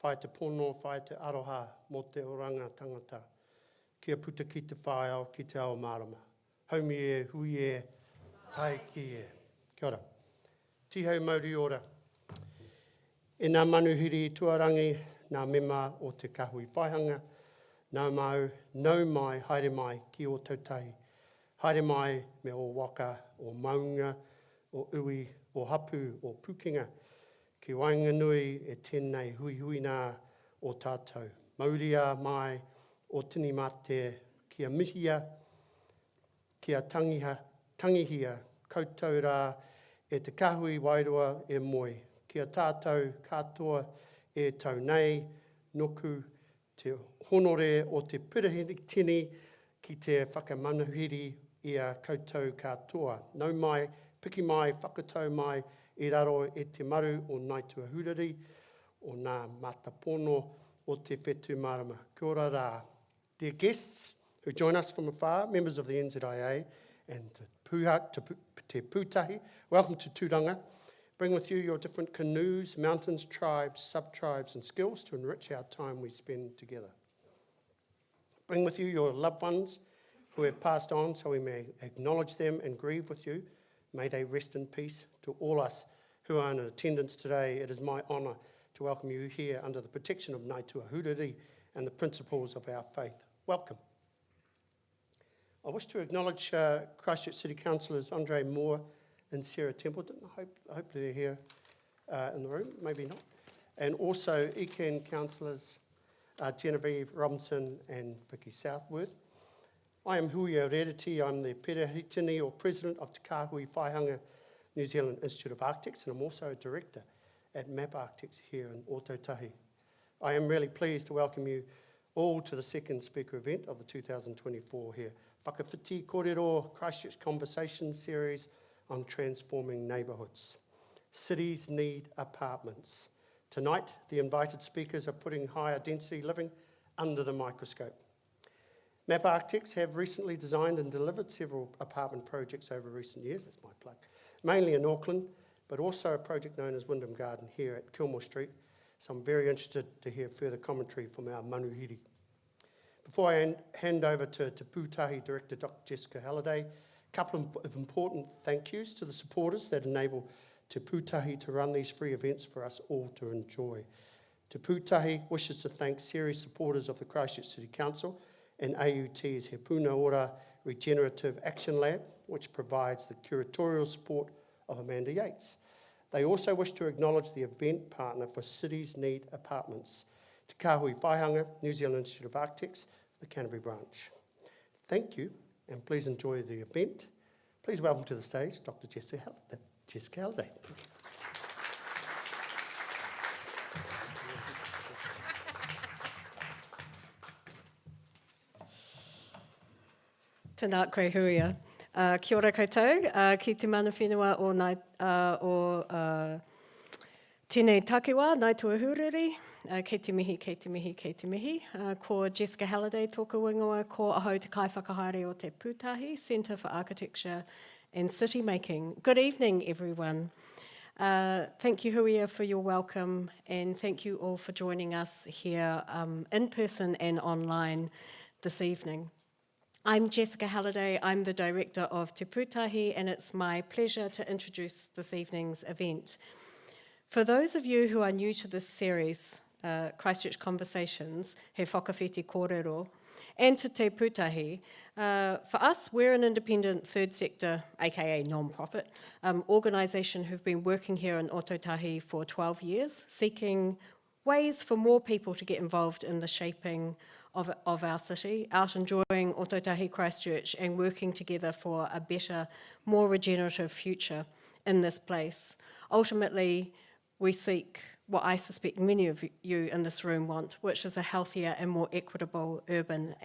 whai te pono, whai te aroha mō te oranga tangata. Kia puta ki te whaiao ki te ao marama. Haumi e, hui e, tai ki e. Kia ora. Tihau mauri ora. E nā manuhiri tuarangi, nā mema o te Kahui Whaihanga, nau mau, nau mai, haere mai ki Ōtautahi. Haere mai me o waka, o maunga, o ui, o hapu, o pukinga. Ki wainganui e tēnei hui hui nā o tātou. Mauria mai o tini mate, kia mihia, kia tangihia, koutou rā e te kahui wairua e moi. Kia tātou katoa e tau nei, noku te honore o te pirahitini ki te whakamanuhiri ia koutou katoa. Nau mai, piki mai, whakatau mai, i raro e te maru o Ngāi Tūāhuriri, o ngā matapono o te whetū marama. Kia ora rā. Dear guests who join us from afar, members of the NZIA and te Pūtahi, welcome to Tūranga. Bring with you your different canoes, mountains, tribes, sub-tribes and skills to enrich our time we spend together. Bring with you your loved ones who have passed on so we may acknowledge them and grieve with you. May they rest in peace. To all us who are in attendance today, it is my honour to welcome you here under the protection of Ngāi Tūāhuriri and the principles of our faith. Welcome. I wish to acknowledge Christchurch City Councillors Andre Moore and Sarah Templeton. Hopefully they're here in the room, maybe not. And also Ekin Councillors Genevieve Robinson and Vicky Southworth. I am Huia Reriti. I'm the Perehitini or President of Te Kahui Whaihanga New Zealand Institute of Architects, and I'm also a Director at MAP Architects here in Ōtautahi. I am really pleased to welcome you all to the second speaker event of the 2024 here. Whakawhiti Kōrero Christchurch Conversations series on transforming neighbourhoods. Cities need apartments. Tonight, the invited speakers are putting higher density living under the microscope. MAP Architects have recently designed and delivered several apartment projects over recent years, that's my plug, mainly in Auckland, but also a project known as Wyndham Garden here at Kilmore Street. So I'm very interested to hear further commentary from our manuhiri. Before I hand over to Pūtahi Director Dr Jessica Halliday, a couple of important thank yous to the supporters that enable Te Pūtahi to run these free events for us all to enjoy. Te Pūtahi wishes to thank series supporters of the Christchurch City Council and AUT's He Puna Ora Regenerative Action Lab, which provides the curatorial support of Amanda Yates. They also wish to acknowledge the event partner for Cities Need Apartments, Te Kahui Whaihanga, New Zealand Institute of Architects, the Canterbury branch. Thank you, and please enjoy the event. Please welcome to the stage Dr Jessica Halliday. Tēnā koe Huia. Kia ora koutou, ki te mana whenua o tēnei takiwa, Ngāi Tūāhuriri, kei te mihi, kei te mihi, kei te mihi. Ko Jessica Halliday tōku ingoa, ko ahau te kai whakahaere o te Pūtahi, Centre for Architecture and City Making. Good evening, everyone. Thank you, Huia, for your welcome, and thank you all for joining us here in person and online this evening. I'm Jessica Halliday, I'm the Director of Te Pūtahi, and it's my pleasure to introduce this evening's event. For those of you who are new to this series, Christchurch Conversations, He Whakawhiti Kōrero, and to Te Pūtahi, for us, we're an independent third sector, aka non-profit, organisation who've been working here in Ōtautahi for 12 years, seeking ways for more people to get involved in the shaping of our city, out enjoying Ōtautahi Christchurch and working together for a better, more regenerative future in this place. Ultimately, we seek what I suspect many of you in this room want, which is a healthier and more equitable urban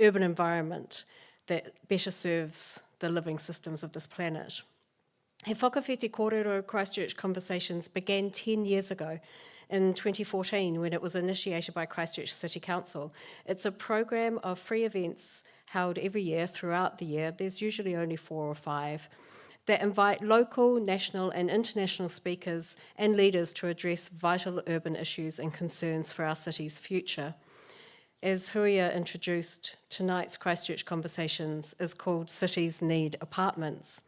environment that better serves the living systems of this planet. He Whakawhiti Kōrero Christchurch Conversations began 10 years ago in 2014 when it was initiated by Christchurch City Council. It's a program of free events held every year throughout the year. There's usually only 4 or 5 that invite local, national and international speakers and leaders to address vital urban issues and concerns for our city's future. As Huia introduced, tonight's Christchurch Conversations is called Cities Need Apartments.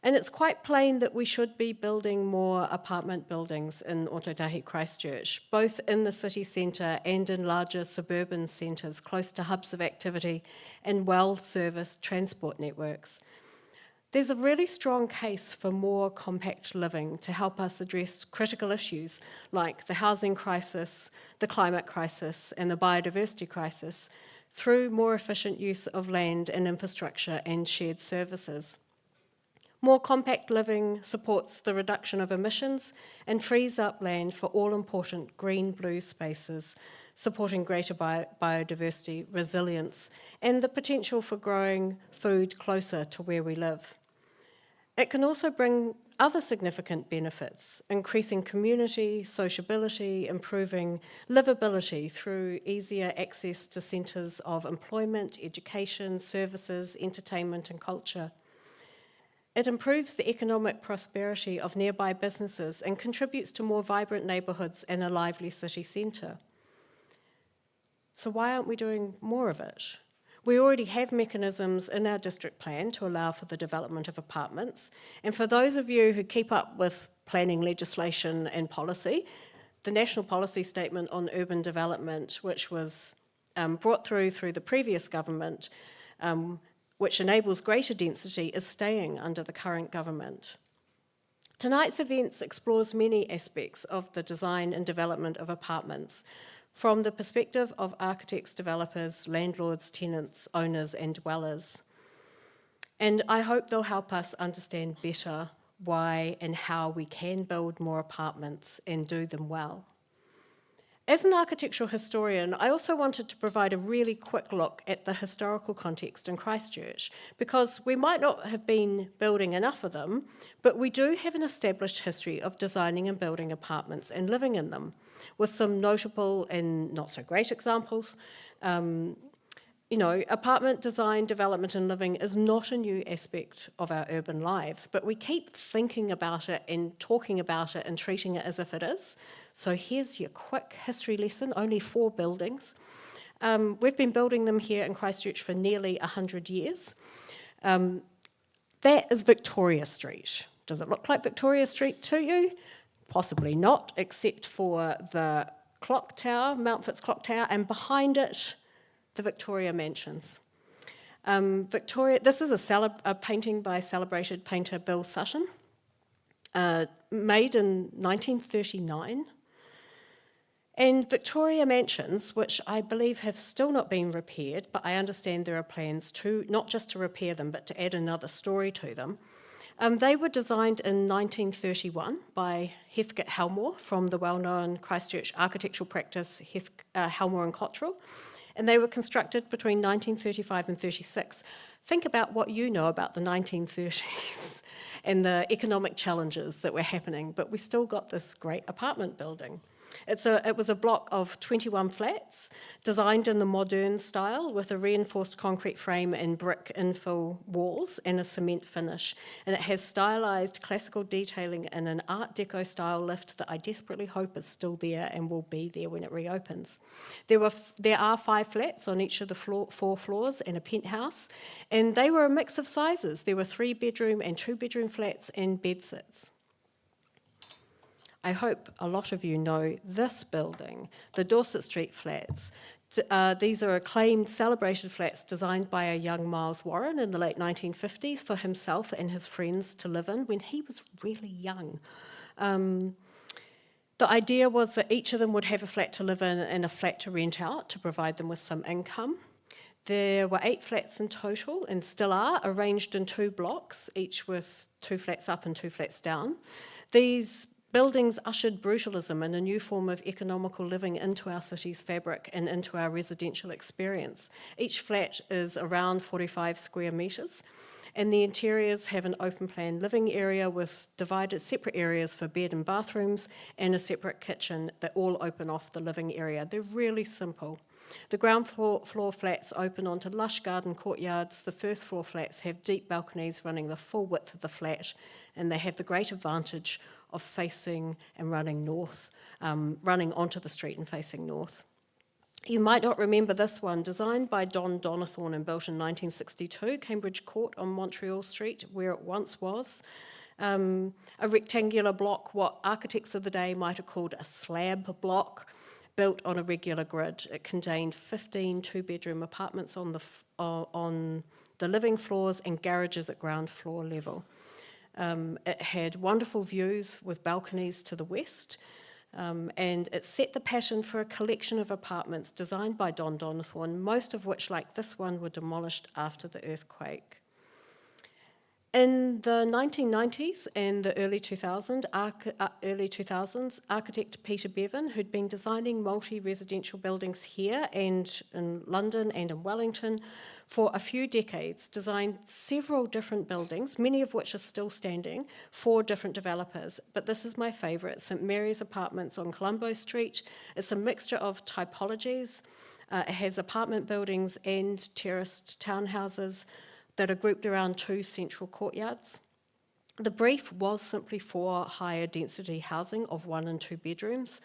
And it's quite plain that we should be building more apartment buildings in Ōtautahi Christchurch, both in the city centre and in larger suburban centres close to hubs of activity and well-serviced transport networks. There's a really strong case for more compact living to help us address critical issues like the housing crisis, the climate crisis, and the biodiversity crisis through more efficient use of land and infrastructure and shared services. More compact living supports the reduction of emissions and frees up land for all-important green-blue spaces, supporting greater biodiversity, resilience, and the potential for growing food closer to where we live. It can also bring other significant benefits, increasing community, sociability, improving livability through easier access to centres of employment, education, services, entertainment and culture. It improves the economic prosperity of nearby businesses and contributes to more vibrant neighbourhoods and a lively city centre. So why aren't we doing more of it? We already have mechanisms in our district plan to allow for the development of apartments. And for those of you who keep up with planning legislation and policy, the National Policy Statement on Urban Development, which was brought through the previous government, which enables greater density, is staying under the current government. Tonight's events explores many aspects of the design and development of apartments, from the perspective of architects, developers, landlords, tenants, owners and dwellers. And I hope they'll help us understand better why and how we can build more apartments and do them well. As an architectural historian, I also wanted to provide a really quick look at the historical context in Christchurch, because we might not have been building enough of them, but we do have an established history of designing and building apartments and living in them, with some notable and not so great examples. Apartment design, development and living is not a new aspect of our urban lives, but we keep thinking about it and talking about it and treating it as if it is. So here's your quick history lesson, only 4 buildings. We've been building them here in Christchurch for nearly 100 years. That is Victoria Street. Does it look like Victoria Street to you? Possibly not, except for the clock tower, Mount Fitz clock tower, and behind it, the Victoria Mansions. This is a painting by celebrated painter Bill Sutton, made in 1939. And Victoria Mansions, which I believe have still not been repaired, but I understand there are plans to, not just to repair them, but to add another story to them. They were designed in 1931 by Heathcote Helmore from the well-known Christchurch architectural practice Helmore and Cottrell. And they were constructed between 1935 and 36. Think about what you know about the 1930s and the economic challenges that were happening, but we still got this great apartment building. It was a block of 21 flats, designed in the modern style with a reinforced concrete frame and brick infill walls and a cement finish. And it has stylised classical detailing in an Art Deco style lift that I desperately hope is still there and will be there when it reopens. There are 5 flats on each of the 4 floors and a penthouse, and they were a mix of sizes. There were 3-bedroom and 2-bedroom flats and bedsits. I hope a lot of you know this building, the Dorset Street flats. These are acclaimed, celebrated flats designed by a young Miles Warren in the late 1950s for himself and his friends to live in when he was really young. The idea was that each of them would have a flat to live in and a flat to rent out to provide them with some income. There were 8 flats in total, and still are, arranged in 2 blocks, each with 2 flats up and 2 flats down. These buildings ushered brutalism and a new form of economical living into our city's fabric and into our residential experience. Each flat is around 45 square metres, and the interiors have an open plan living area with divided separate areas for bed and bathrooms and a separate kitchen that all open off the living area. They're really simple. The ground floor flats open onto lush garden courtyards. The first floor flats have deep balconies running the full width of the flat, and they have the great advantage of facing and running north, running onto the street and facing north. You might not remember this one, designed by Don Donathorne and built in 1962, Cambridge Court on Montreal Street, where it once was. A rectangular block, what architects of the day might have called a slab block, built on a regular grid. It contained 15 two-bedroom apartments on the living floors and garages at ground floor level. It had wonderful views with balconies to the west, and it set the pattern for a collection of apartments designed by Don Donathorne, most of which, like this one, were demolished after the earthquake. In the 1990s and the early 2000s, architect Peter Bevan, who'd been designing multi-residential buildings here and in London and in Wellington for a few decades, designed several different buildings, many of which are still standing, for different developers. But this is my favourite, St Mary's Apartments on Colombo Street. It's a mixture of typologies. It has apartment buildings and terraced townhouses that are grouped around two central courtyards. The brief was simply for higher density housing of 1 and 2 bedrooms,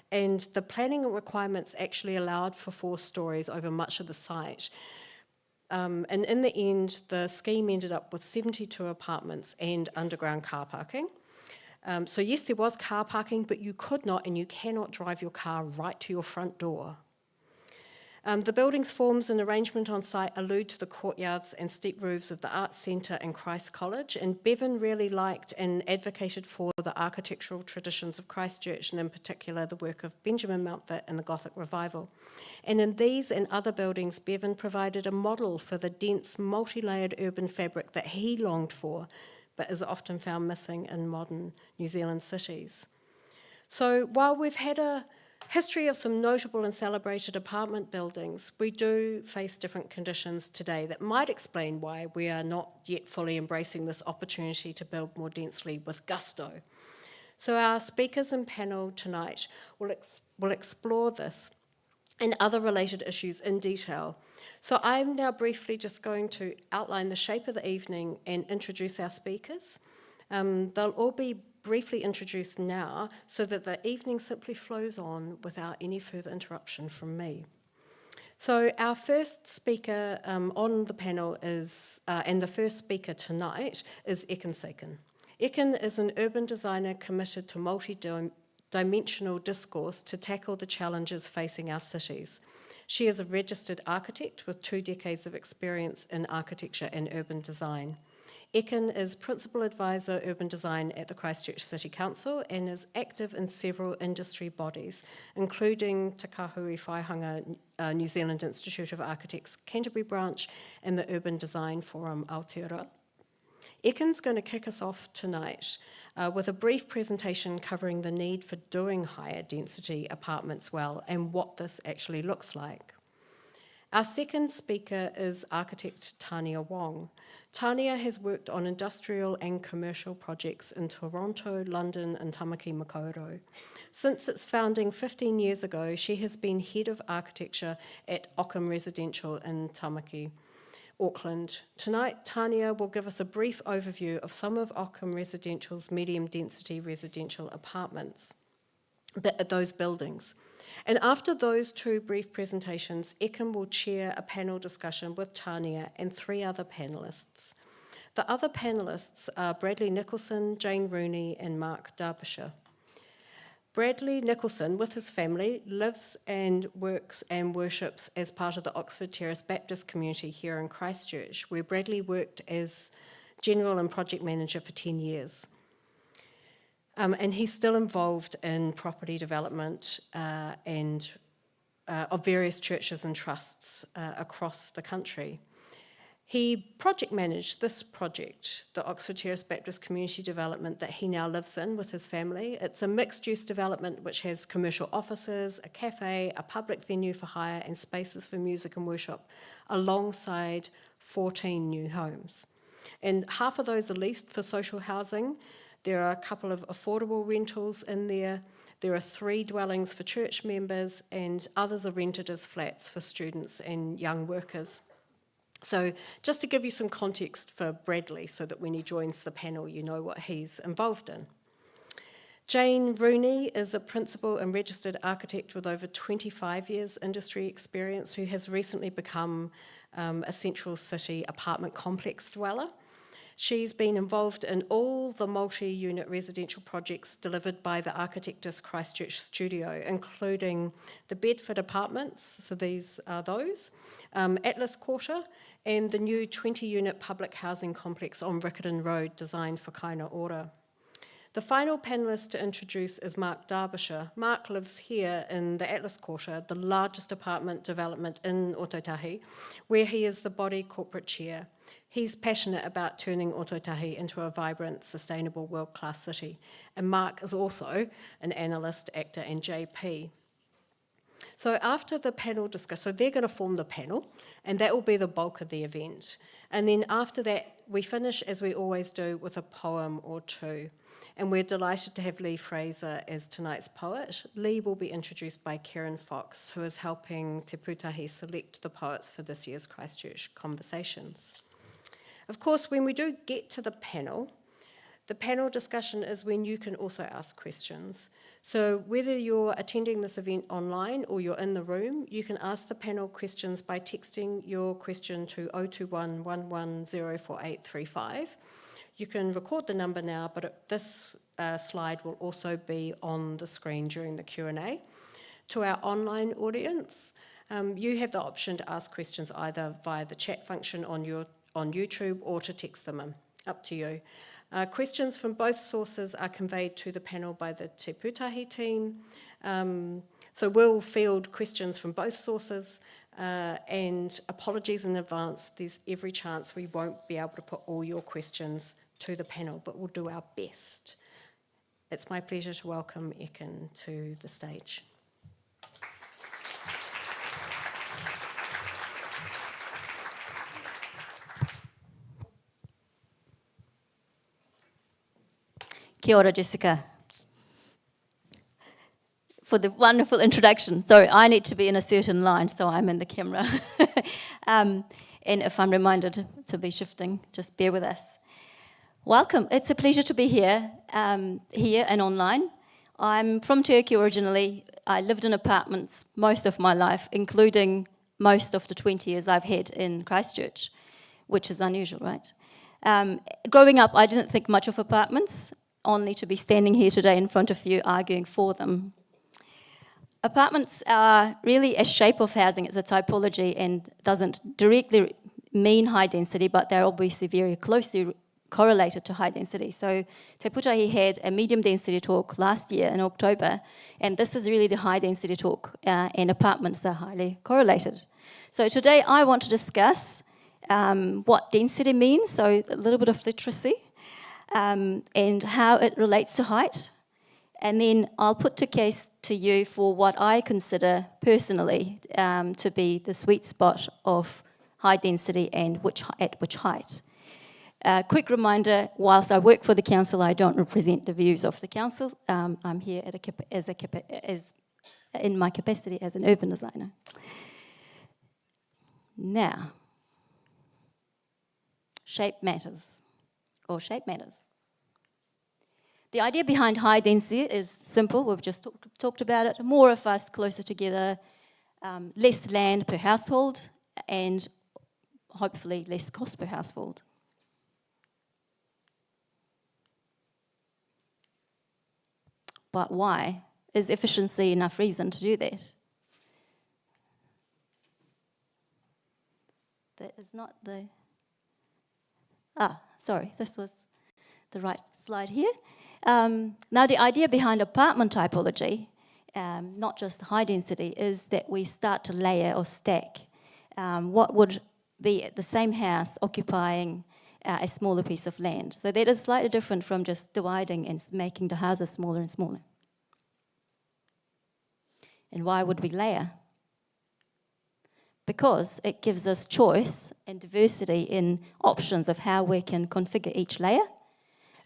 and the planning requirements actually allowed for 4 stories over much of the site. And in the end, the scheme ended up with 72 apartments and underground car parking. So yes, there was car parking, but you could not and you cannot drive your car right to your front door. The building's forms and arrangement on site allude to the courtyards and steep roofs of the Arts Centre and Christ College, and Bevan really liked and advocated for the architectural traditions of Christchurch, and in particular the work of Benjamin Mountfort and the Gothic Revival. And in these and other buildings, Bevan provided a model for the dense, multi-layered urban fabric that he longed for, but is often found missing in modern New Zealand cities. So while we've had a history of some notable and celebrated apartment buildings, we do face different conditions today that might explain why we are not yet fully embracing this opportunity to build more densely with gusto. So our speakers and panel tonight will explore this and other related issues in detail. So I'm now briefly just going to outline the shape of the evening and introduce our speakers. They'll all be briefly introduced now so that the evening simply flows on without any further interruption from me. So our first speaker on the panel is, and the first speaker tonight, is Ekin Sakin. Ekin is an urban designer committed to multi-dimensional discourse to tackle the challenges facing our cities. She is a registered architect with 2 decades of experience in architecture and urban design. Ekin is Principal Advisor Urban Design at the Christchurch City Council and is active in several industry bodies, including Te Kahui Whaihanga New Zealand Institute of Architects Canterbury branch and the Urban Design Forum Aotearoa. Ekin's going to kick us off tonight with a brief presentation covering the need for doing higher density apartments well and what this actually looks like. Our second speaker is architect Tania Wong. Tania has worked on industrial and commercial projects in Toronto, London, and Tāmaki, Makaurau. Since its founding 15 years ago, she has been head of architecture at Ockham Residential in Tāmaki, Auckland. Tonight, Tania will give us a brief overview of some of Ockham Residential's medium-density residential apartments, those buildings. And after those 2 brief presentations, Ekin will chair a panel discussion with Tania and 3 other panellists. The other panellists are Bradley Nicolson, Jane Rooney, and Mark Darbyshire. Bradley Nicolson, with his family, lives and works and worships as part of the Oxford Terrace Baptist community here in Christchurch, where Bradley worked as general and project manager for 10 years. And he's still involved in property development and of various churches and trusts across the country. He project managed this project, the Oxford Terrace Baptist Community Development that he now lives in with his family. It's a mixed-use development which has commercial offices, a cafe, a public venue for hire, and spaces for music and worship, alongside 14 new homes. And half of those are leased for social housing. There are a couple of affordable rentals in there. There are 3 dwellings for church members, and others are rented as flats for students and young workers. So just to give you some context for Brandley, so that when he joins the panel, you know what he's involved in. Jane Rooney is a principal and registered architect with over 25 years industry experience who has recently become a Central City apartment complex dweller. She's been involved in all the multi-unit residential projects delivered by the Architectus Christchurch studio, including the Bedford Apartments, so these are those, Atlas Quarter, and the new 20-unit public housing complex on Riccarton Road designed for Kaina Ora. The final panellist to introduce is Mark Darbyshire. Mark lives here in the Atlas Quarter, the largest apartment development in Ōtautahi, where he is the body corporate chair. He's passionate about turning Ōtautahi into a vibrant, sustainable, world-class city. And Mark is also an analyst, actor, and JP. So after the panel discussion, so they're going to form the panel, and that will be the bulk of the event. And then after that, we finish, as we always do, with a poem or two. And we're delighted to have Lee Fraser as tonight's poet. Lee will be introduced by Ciaran, who is helping Te Pūtahi select the poets for this year's Christchurch Conversations. Of course, when we do get to the panel discussion is when you can also ask questions. So whether you're attending this event online or you're in the room, you can ask the panel questions by texting your question to 021 110485. You can record the number now, but this slide will also be on the screen during the Q&A. To our online audience, you have the option to ask questions either via the chat function on YouTube or to text them in. Up to you. Questions from both sources are conveyed to the panel by the Te Pūtahi team. So we'll field questions from both sources, and apologies in advance, there's every chance we won't be able to put all your questions to the panel, but we'll do our best. It's my pleasure to welcome Ekin to the stage. Kia ora, Jessica, for the wonderful introduction. Sorry, I need to be in a certain line, so I'm in the camera. And if I'm reminded to be shifting, just bear with us. Welcome. It's a pleasure to be here and online. I'm from Turkey originally. I lived in apartments most of my life, including most of the 20 years I've had in Christchurch, which is unusual, right? Growing up, I didn't think much of apartments, only to be standing here today in front of you arguing for them. Apartments are really a shape of housing. It's a typology and doesn't directly mean high density, but they're obviously very closely correlated to high density. So Te Pūtahi had a medium density talk last year in October, and this is really the high density talk, and apartments are highly correlated. So today I want to discuss what density means, so a little bit of literacy, and how it relates to height. And then I'll put to case to you for what I consider personally to be the sweet spot of high density and at which height. Quick reminder, whilst I work for the council, I don't represent the views of the council. I'm here in my capacity as an urban designer. Now, shape matters. The idea behind high density is simple. We've just talked about it. More of us closer together, less land per household, and hopefully less cost per household. But why? Is efficiency enough reason to do that? That is not the... sorry, this was the right slide here. Now, the idea behind apartment typology, not just high density, is that we start to layer or stack what would be at the same house occupying a smaller piece of land. So that is slightly different from just dividing and making the houses smaller and smaller. And why would we layer? because it gives us choice and diversity in options of how we can configure each layer.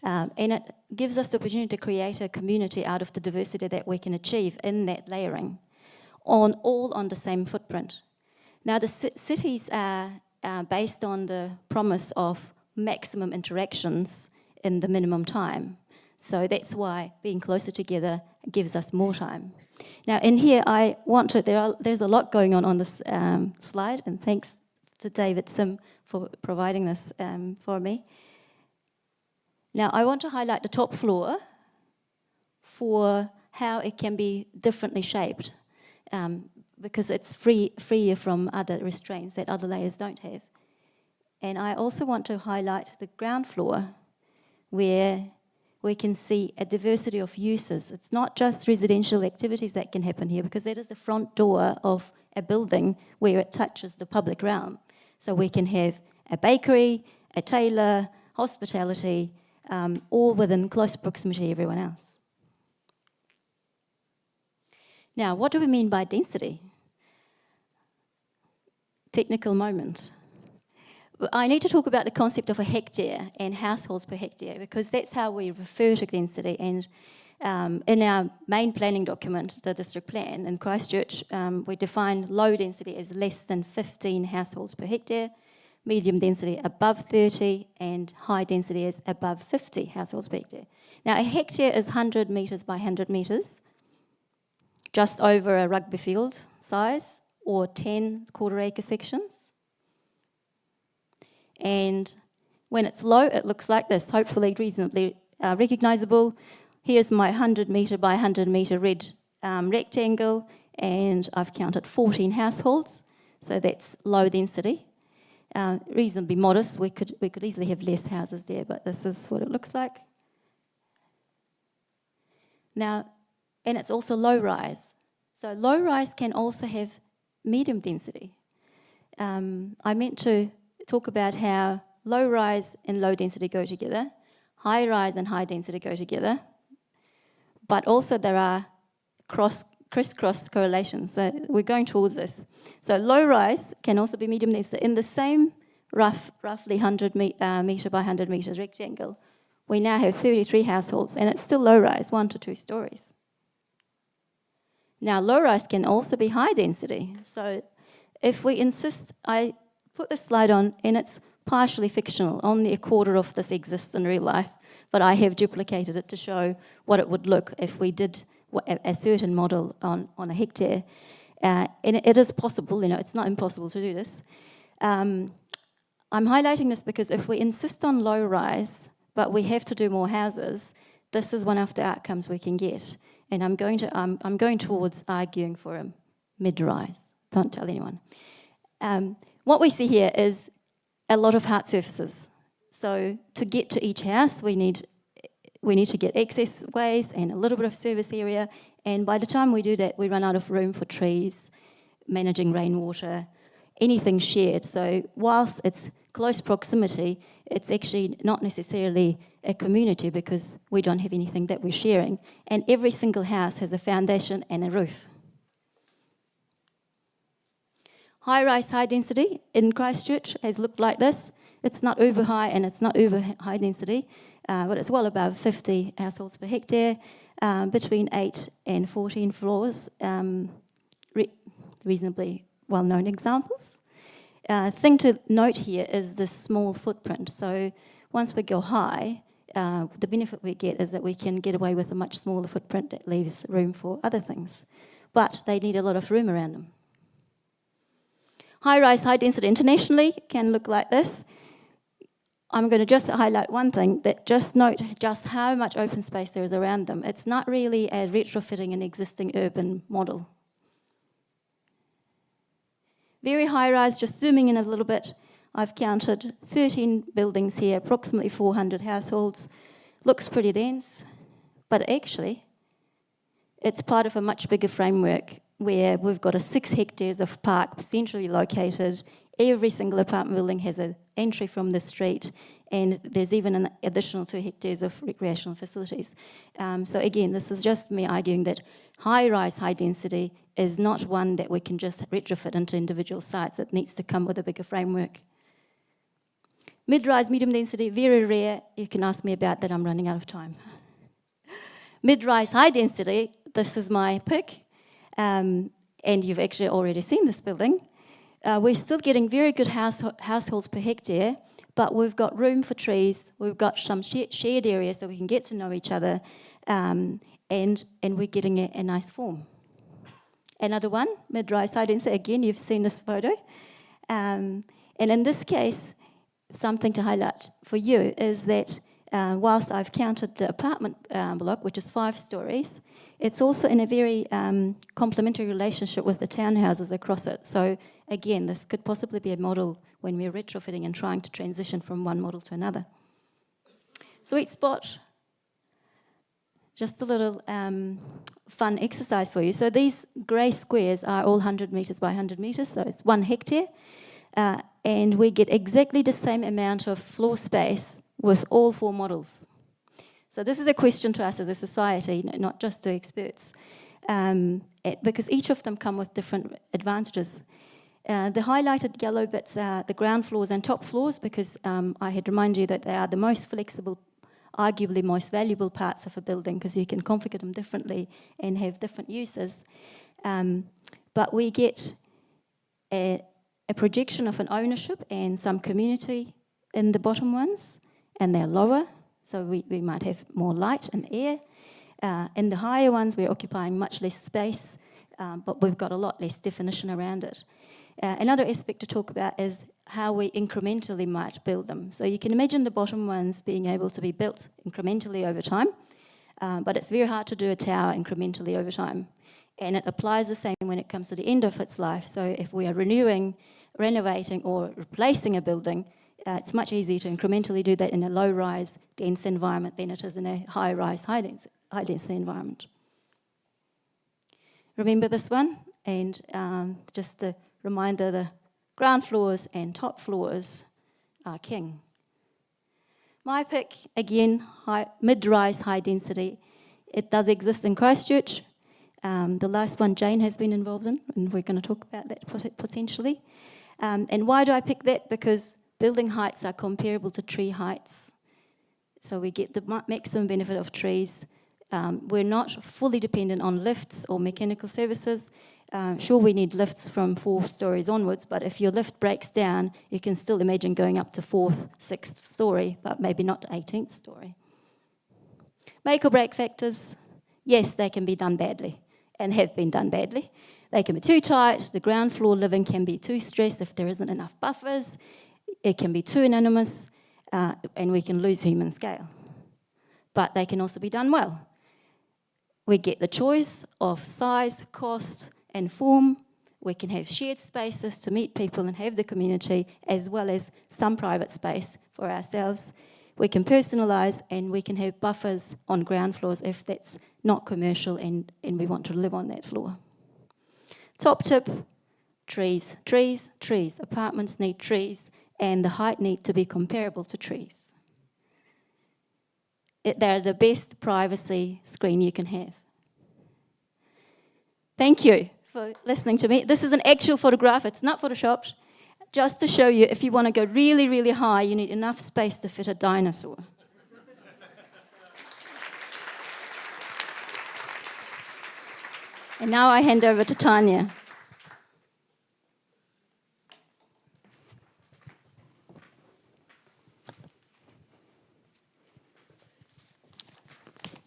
And it gives us the opportunity to create a community out of the diversity that we can achieve in that layering, all on the same footprint. Now, the cities are based on the promise of maximum interactions in the minimum time. So that's why being closer together gives us more time. Now, in here, there's a lot going on this slide, and thanks to David Sim for providing this for me. Now, I want to highlight the top floor for how it can be differently shaped, because it's freer from other restraints that other layers don't have. And I also want to highlight the ground floor, where we can see a diversity of uses. It's not just residential activities that can happen here, because that is the front door of a building where it touches the public realm. So we can have a bakery, a tailor, hospitality, all within close proximity to everyone else. Now, what do we mean by density? Technical moment. I need to talk about the concept of a hectare and households per hectare, because that's how we refer to density. And in our main planning document, the district plan in Christchurch, we define low density as less than 15 households per hectare, medium density above 30, and high density is above 50 households per hectare. Now, a hectare is 100 metres by 100 metres, just over a rugby field size, or 10 quarter-acre sections. And when it's low, it looks like this, hopefully reasonably recognisable. Here's my 100 metre by 100 metre red rectangle, and I've counted 14 households, so that's low density. Reasonably modest. We could easily have less houses there, but this is what it looks like. Now, and it's also low rise. So low rise can also have medium density. I meant to talk about how low rise and low density go together, high rise and high density go together, but also there are crisscross correlations. So we're going towards this. So low rise can also be medium density. In the same roughly 100 metre by 100 metres rectangle, we now have 33 households, and it's still low rise, 1 to 2 stories. Now, low rise can also be high density. So if we insist, I put this slide on, and it's partially fictional. Only a quarter of this exists in real life, but I have duplicated it to show what it would look if we did a certain model on a hectare. And it is possible, it's not impossible to do this. I'm highlighting this because if we insist on low rise, but we have to do more houses, this is one of the outcomes we can get. And I'm going towards arguing for a mid-rise. Don't tell anyone. What we see here is a lot of hard surfaces. So to get to each house, we need to get access ways and a little bit of service area. And by the time we do that, we run out of room for trees, managing rainwater, anything shared. So whilst it's close proximity, it's actually not necessarily a community because we don't have anything that we're sharing. And every single house has a foundation and a roof. High-rise, high-density in Christchurch has looked like this. It's not uber high and it's not uber high density, but it's well above 50 households per hectare, between 8 and 14 floors, reasonably well-known examples. Thing to note here is the small footprint. So once we go high, the benefit we get is that we can get away with a much smaller footprint that leaves room for other things. But they need a lot of room around them. High-rise, high-density internationally can look like this. I'm going to just highlight one thing, that just note just how much open space there is around them. It's not really a retrofitting an existing urban model. Very high-rise, just zooming in a little bit, I've counted 13 buildings here, approximately 400 households. Looks pretty dense, but actually, it's part of a much bigger framework where we've got 6 hectares of park centrally located. Every single apartment building has an entry from the street, and there's even an additional 2 hectares of recreational facilities. So again, this is just me arguing that high-rise, high-density is not one that we can just retrofit into individual sites. It needs to come with a bigger framework. Mid-rise, medium-density, very rare. You can ask me about that, I'm running out of time. Mid-rise, high-density, this is my pick, and you've actually already seen this building. We're still getting very good households per hectare, but we've got room for trees, we've got some shared areas so we can get to know each other, and we're getting a nice form. Another one, mid-rise, high-density, again, you've seen this photo. And in this case, something to highlight for you is that whilst I've counted the apartment block, which is 5 stories, it's also in a very complementary relationship with the townhouses across it. So again, this could possibly be a model when we're retrofitting and trying to transition from one model to another. Sweet spot, just a little fun exercise for you. So these grey squares are all 100 metres by 100 metres, so it's 1 hectare. And we get exactly the same amount of floor space with all 4 models. So this is a question to us as a society, not just to experts, because each of them come with different advantages. The highlighted yellow bits are the ground floors and top floors, because I had reminded you that they are the most flexible, arguably most valuable parts of a building, because you can configure them differently and have different uses. But we get a projection of an ownership and some community in the bottom ones, and they're lower, so we might have more light and air. In the higher ones, we're occupying much less space, but we've got a lot less definition around it. Another aspect to talk about is how we incrementally might build them. So you can imagine the bottom ones being able to be built incrementally over time, but it's very hard to do a tower incrementally over time. And it applies the same when it comes to the end of its life. So if we are renewing, renovating, or replacing a building, it's much easier to incrementally do that in a low-rise, dense environment than it is in a high-rise, high-density environment. Remember this one? And just a reminder, the ground floors and top floors are king. My pick, again, mid-rise, high-density. It does exist in Christchurch. The last one Jane has been involved in, and we're going to talk about that potentially. And why do I pick that? Because building heights are comparable to tree heights. So we get the maximum benefit of trees. We're not fully dependent on lifts or mechanical services. Sure, we need lifts from 4 stories onwards, but if your lift breaks down, you can still imagine going up to 4th, 6th story, but maybe not 18th story. Make or break factors, yes, they can be done badly and have been done badly. They can be too tight, the ground floor living can be too stressed if there isn't enough buffers, it can be too anonymous, and we can lose human scale. But they can also be done well. We get the choice of size, cost, and form. We can have shared spaces to meet people and have the community, as well as some private space for ourselves. We can personalise, and we can have buffers on ground floors if that's not commercial and we want to live on that floor. Top tip, trees, trees, trees. Apartments need trees, and the height need to be comparable to trees. They're the best privacy screen you can have. Thank you for listening to me. This is an actual photograph, it's not photoshopped, just to show you if you want to go really, really high, you need enough space to fit a dinosaur. And now I hand over to Tania.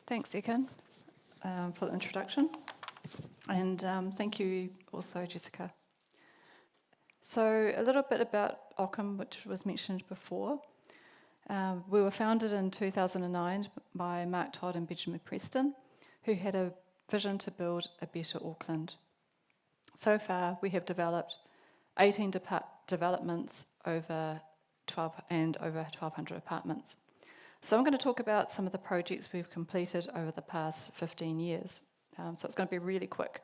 Thanks, Ekin, for the introduction. And thank you also, Jessica. So a little bit about Ockham, which was mentioned before. We were founded in 2009 by Mark Todd and Benjamin Preston, who had a vision to build a better Auckland. So far, we have developed 18 developments over 1,200 apartments. So I'm going to talk about some of the projects we've completed over the past 15 years. So it's going to be really quick.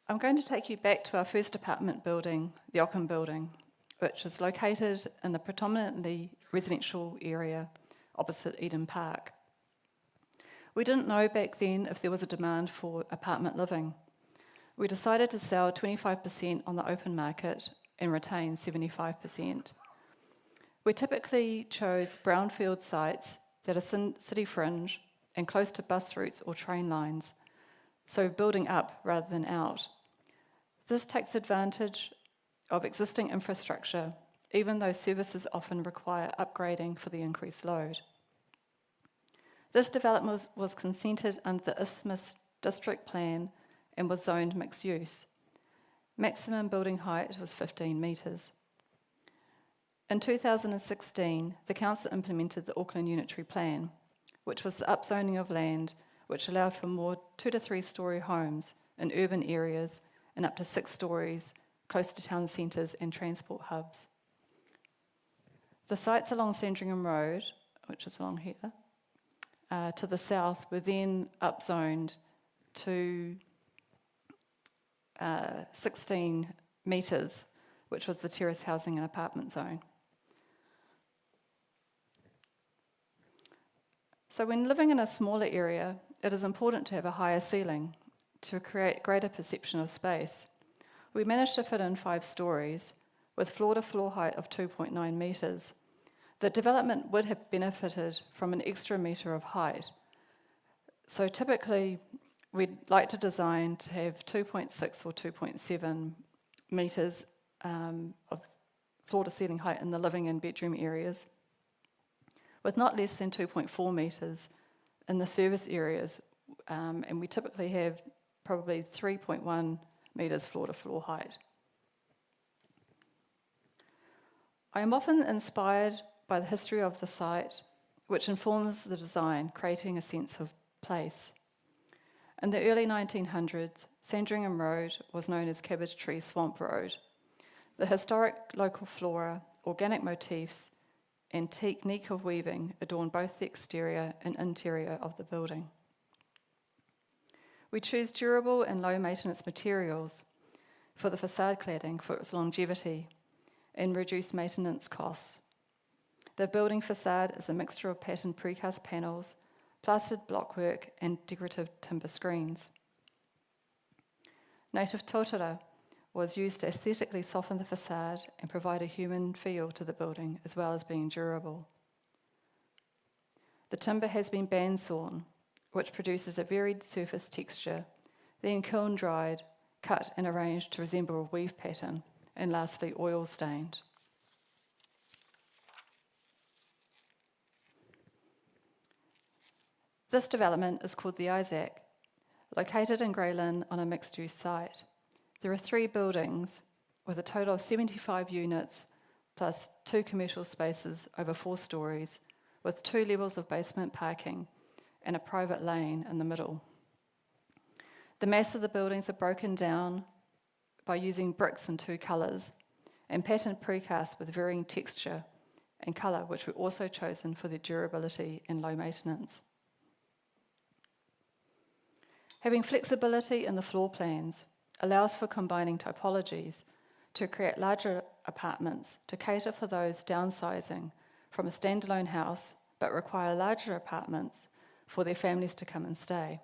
I'm going to take you back to our first apartment building, the Ockham building, which is located in the predominantly residential area opposite Eden Park. We didn't know back then if there was a demand for apartment living. We decided to sell 25% on the open market and retain 75%. We typically chose brownfield sites that are city fringe and close to bus routes or train lines, so building up rather than out. This takes advantage of existing infrastructure, even though services often require upgrading for the increased load. This development was consented under the Isthmus District Plan and was zoned mixed use. Maximum building height was 15 metres. In 2016, the council implemented the Auckland Unitary Plan, which was the upzoning of land which allowed for more 2 to 3 storey homes in urban areas and up to 6 stories close to town centres and transport hubs. The sites along Sandringham Road, which is along here, to the south were then upzoned to 16 metres, which was the terrace housing and apartment zone. So when living in a smaller area, it is important to have a higher ceiling to create greater perception of space. We managed to fit in 5 stories with floor-to-floor height of 2.9 metres. The development would have benefited from an extra metre of height. So typically, we'd like to design to have 2.6 or 2.7 metres of floor-to-ceiling height in the living and bedroom areas, with not less than 2.4 metres in the service areas, and we typically have probably 3.1 metres floor-to-floor height. I am often inspired by the history of the site, which informs the design, creating a sense of place. In the early 1900s, Sandringham Road was known as Cabbage Tree Swamp Road. The historic local flora, organic motifs, and technique of weaving adorn both the exterior and interior of the building. We choose durable and low-maintenance materials for the facade cladding for its longevity and reduced maintenance costs. The building facade is a mixture of patterned precast panels, plastered blockwork, and decorative timber screens. Native totara was used to aesthetically soften the facade and provide a human feel to the building, as well as being durable. The timber has been bandsawn, which produces a varied surface texture, then kiln dried, cut and arranged to resemble a weave pattern, and lastly oil stained. This development is called the Isaac, located in Grey Lynn on a mixed-use site. There are 3 buildings with a total of 75 units plus 2 commercial spaces over 4 stories with 2 levels of basement parking and a private lane in the middle. The mass of the buildings are broken down by using bricks in 2 colours and patterned precast with varying texture and colour, which were also chosen for their durability and low maintenance. Having flexibility in the floor plans allows for combining typologies to create larger apartments to cater for those downsizing from a standalone house but require larger apartments for their families to come and stay.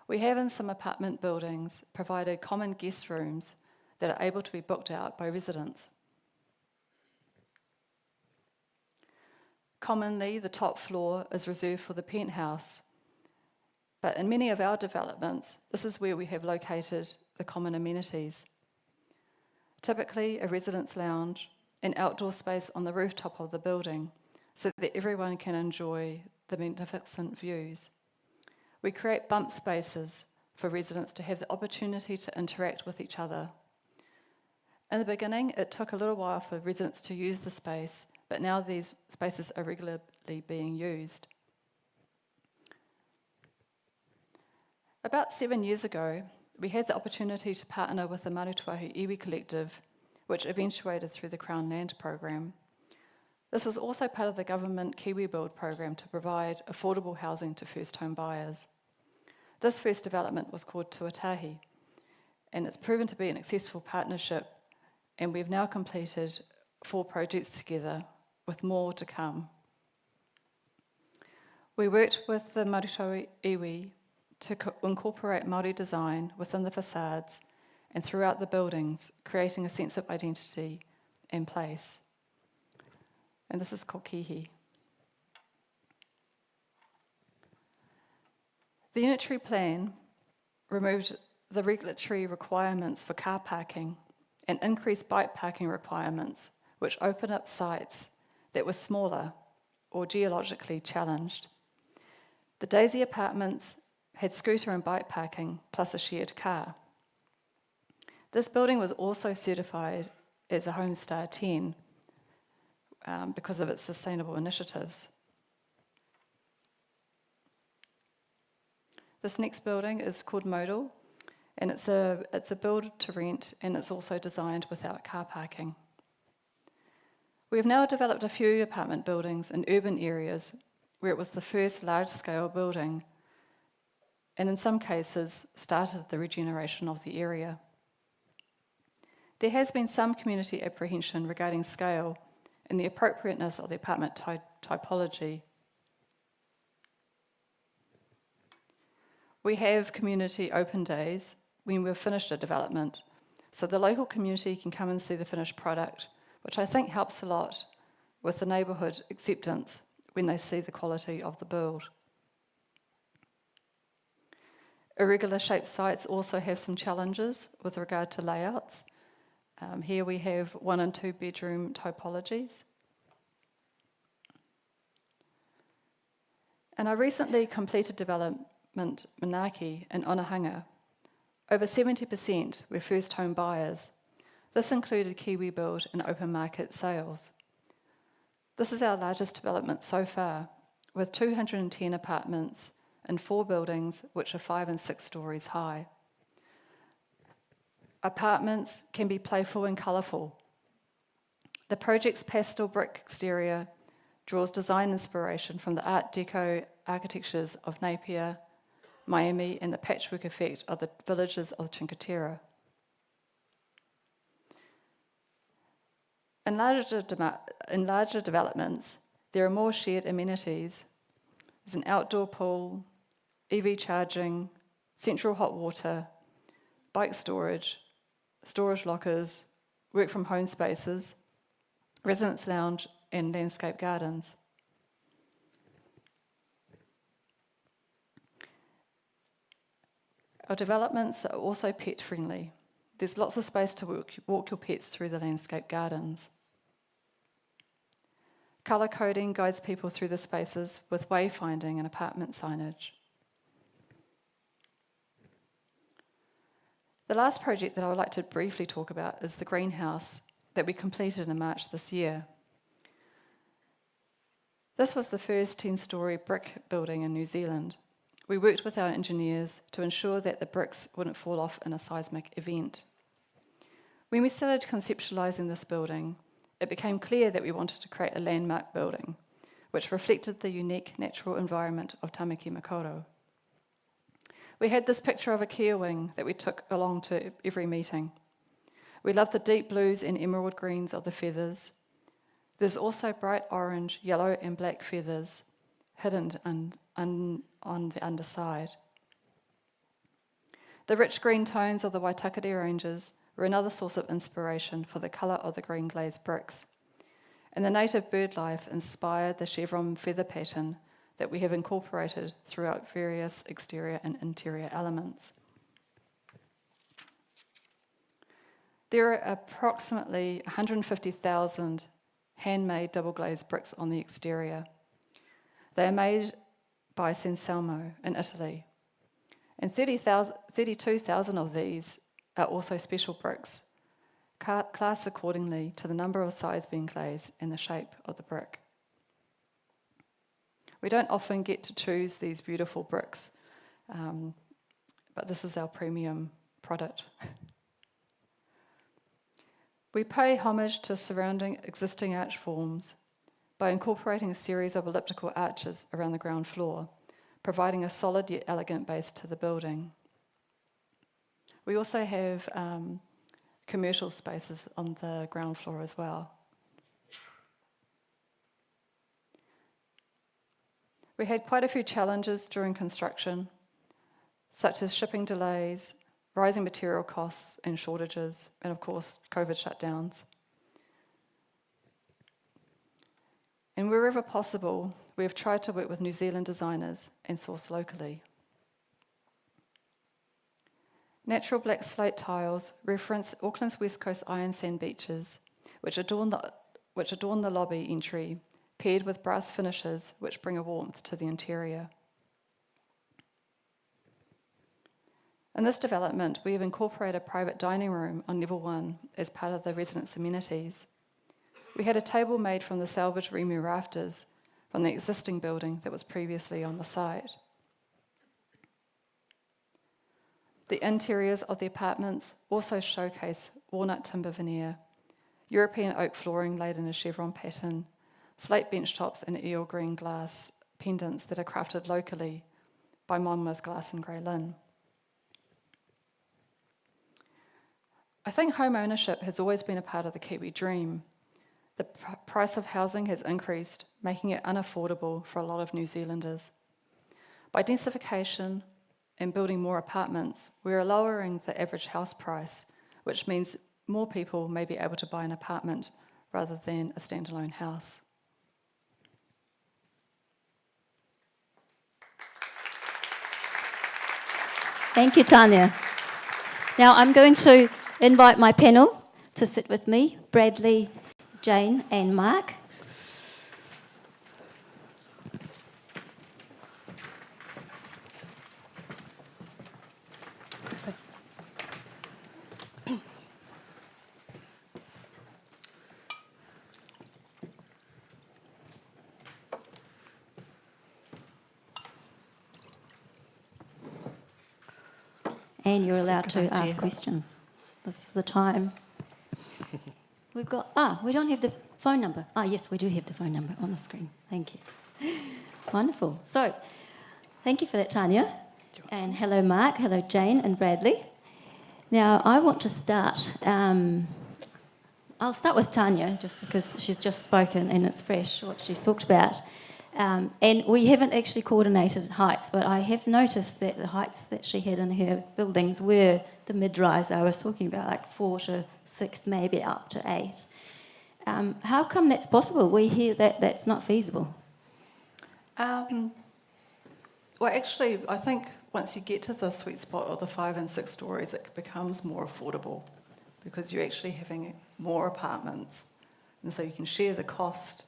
We have in some apartment buildings provided common guest rooms that are able to be booked out by residents. Commonly, the top floor is reserved for the penthouse, but in many of our developments, this is where we have located the common amenities. Typically, a residence lounge and outdoor space on the rooftop of the building so that everyone can enjoy the magnificent views. We create bump spaces for residents to have the opportunity to interact with each other. In the beginning, it took a little while for residents to use the space, but now these spaces are regularly being used. About 7 years ago, we had the opportunity to partner with the Marutwahi Iwi Collective, which eventuated through the Crown Land Program. This was also part of the government Kiwi Build program to provide affordable housing to first home buyers. This first development was called Tūāhuriri, and it's proven to be an successful partnership, and we've now completed 4 projects together, with more to come. We worked with the Marutau iwi to incorporate Māori design within the facades and throughout the buildings, creating a sense of identity and place. And this is called Kihi. The unitary plan removed the regulatory requirements for car parking and increased bike parking requirements, which opened up sites that were smaller or geologically challenged. The Daisy apartments had scooter and bike parking plus a shared car. This building was also certified as a Homestar 10 because of its sustainable initiatives. This next building is called Modal, and it's a build to rent, and it's also designed without car parking. We have now developed a few apartment buildings in urban areas where it was the first large-scale building, and in some cases started the regeneration of the area. There has been some community apprehension regarding scale and the appropriateness of the apartment typology. We have community open days when we've finished a development, so the local community can come and see the finished product, which I think helps a lot with the neighbourhood acceptance when they see the quality of the build. Irregular shaped sites also have some challenges with regard to layouts. Here we have 1 and 2 bedroom typologies. And I recently completed development Manaki in Whaihanga. Over 70% were first home buyers. This included Kiwi build and open market sales. This is our largest development so far, with 210 apartments in 4 buildings which are 5 and 6 stories high. Apartments can be playful and colourful. The project's pastel brick exterior draws design inspiration from the Art Deco architectures of Napier, Miami, and the patchwork effect of the villages of Cinque Terre. In larger developments, there are more shared amenities. There's an outdoor pool, EV charging, central hot water, bike storage, storage lockers, work from home spaces, residence lounge, and landscape gardens. Our developments are also pet friendly. There's lots of space to walk your pets through the landscape gardens. Colour coding guides people through the spaces with wayfinding and apartment signage. The last project that I would like to briefly talk about is the greenhouse that we completed in March this year. This was the first 10-storey brick building in New Zealand. We worked with our engineers to ensure that the bricks wouldn't fall off in a seismic event. When we started conceptualising this building, it became clear that we wanted to create a landmark building, which reflected the unique natural environment of Tāmaki Makaurau. We had this picture of a kia wing that we took along to every meeting. We loved the deep blues and emerald greens of the feathers. There's also bright orange, yellow and black feathers hidden on the underside. The rich green tones of the Waitakere ranges were another source of inspiration for the colour of the green glazed bricks. And the native bird life inspired the chevron feather pattern that we have incorporated throughout various exterior and interior elements. There are approximately 150,000 handmade double glazed bricks on the exterior. They are made by Sanselmo in Italy, and 32,000 of these are also special bricks, classed accordingly to the number of sides being glazed and the shape of the brick. We don't often get to choose these beautiful bricks, but this is our premium product. We pay homage to surrounding existing arch forms by incorporating a series of elliptical arches around the ground floor, providing a solid yet elegant base to the building. We also have commercial spaces on the ground floor as well. We had quite a few challenges during construction, such as shipping delays, rising material costs and shortages, and of course, COVID shutdowns. And wherever possible, we have tried to work with New Zealand designers and source locally. Natural black slate tiles reference Auckland's West Coast iron sand beaches, which adorn the lobby entry, paired with brass finishes which bring a warmth to the interior. In this development, we have incorporated a private dining room on level 1 as part of the residents' amenities. We had a table made from the salvaged Remu rafters from the existing building that was previously on the site. The interiors of the apartments also showcase walnut timber veneer, European oak flooring laid in a chevron pattern, slate bench tops and eel green glass pendants that are crafted locally by Monmouth Glass and Grey Lynn. I think home ownership has always been a part of the Kiwi dream. The price of housing has increased, making it unaffordable for a lot of New Zealanders. By densification and building more apartments, we are lowering the average house price, which means more people may be able to buy an apartment rather than a standalone house. Thank you, Tania. Now I'm going to invite my panel to sit with me, Bradley, Jane and Mark. And you're allowed to ask questions. This is the time. We've got, we don't have the phone number. Yes, we do have the phone number on the screen. Thank you. Wonderful. So, thank you for that, Tania. And hello, Mark. Hello, Jane and Bradley. Now, I want to start. I'll start with Tania, just because she's just spoken and it's fresh what she's talked about. And we haven't actually coordinated heights, but I have noticed that the heights that she had in her buildings were the mid-rise I was talking about, like 4 to 6, maybe up to 8. How come that's possible? We hear that that's not feasible. Well, actually, I think once you get to the sweet spot of the 5 and 6 stories, it becomes more affordable because you're actually having more apartments, and so you can share the cost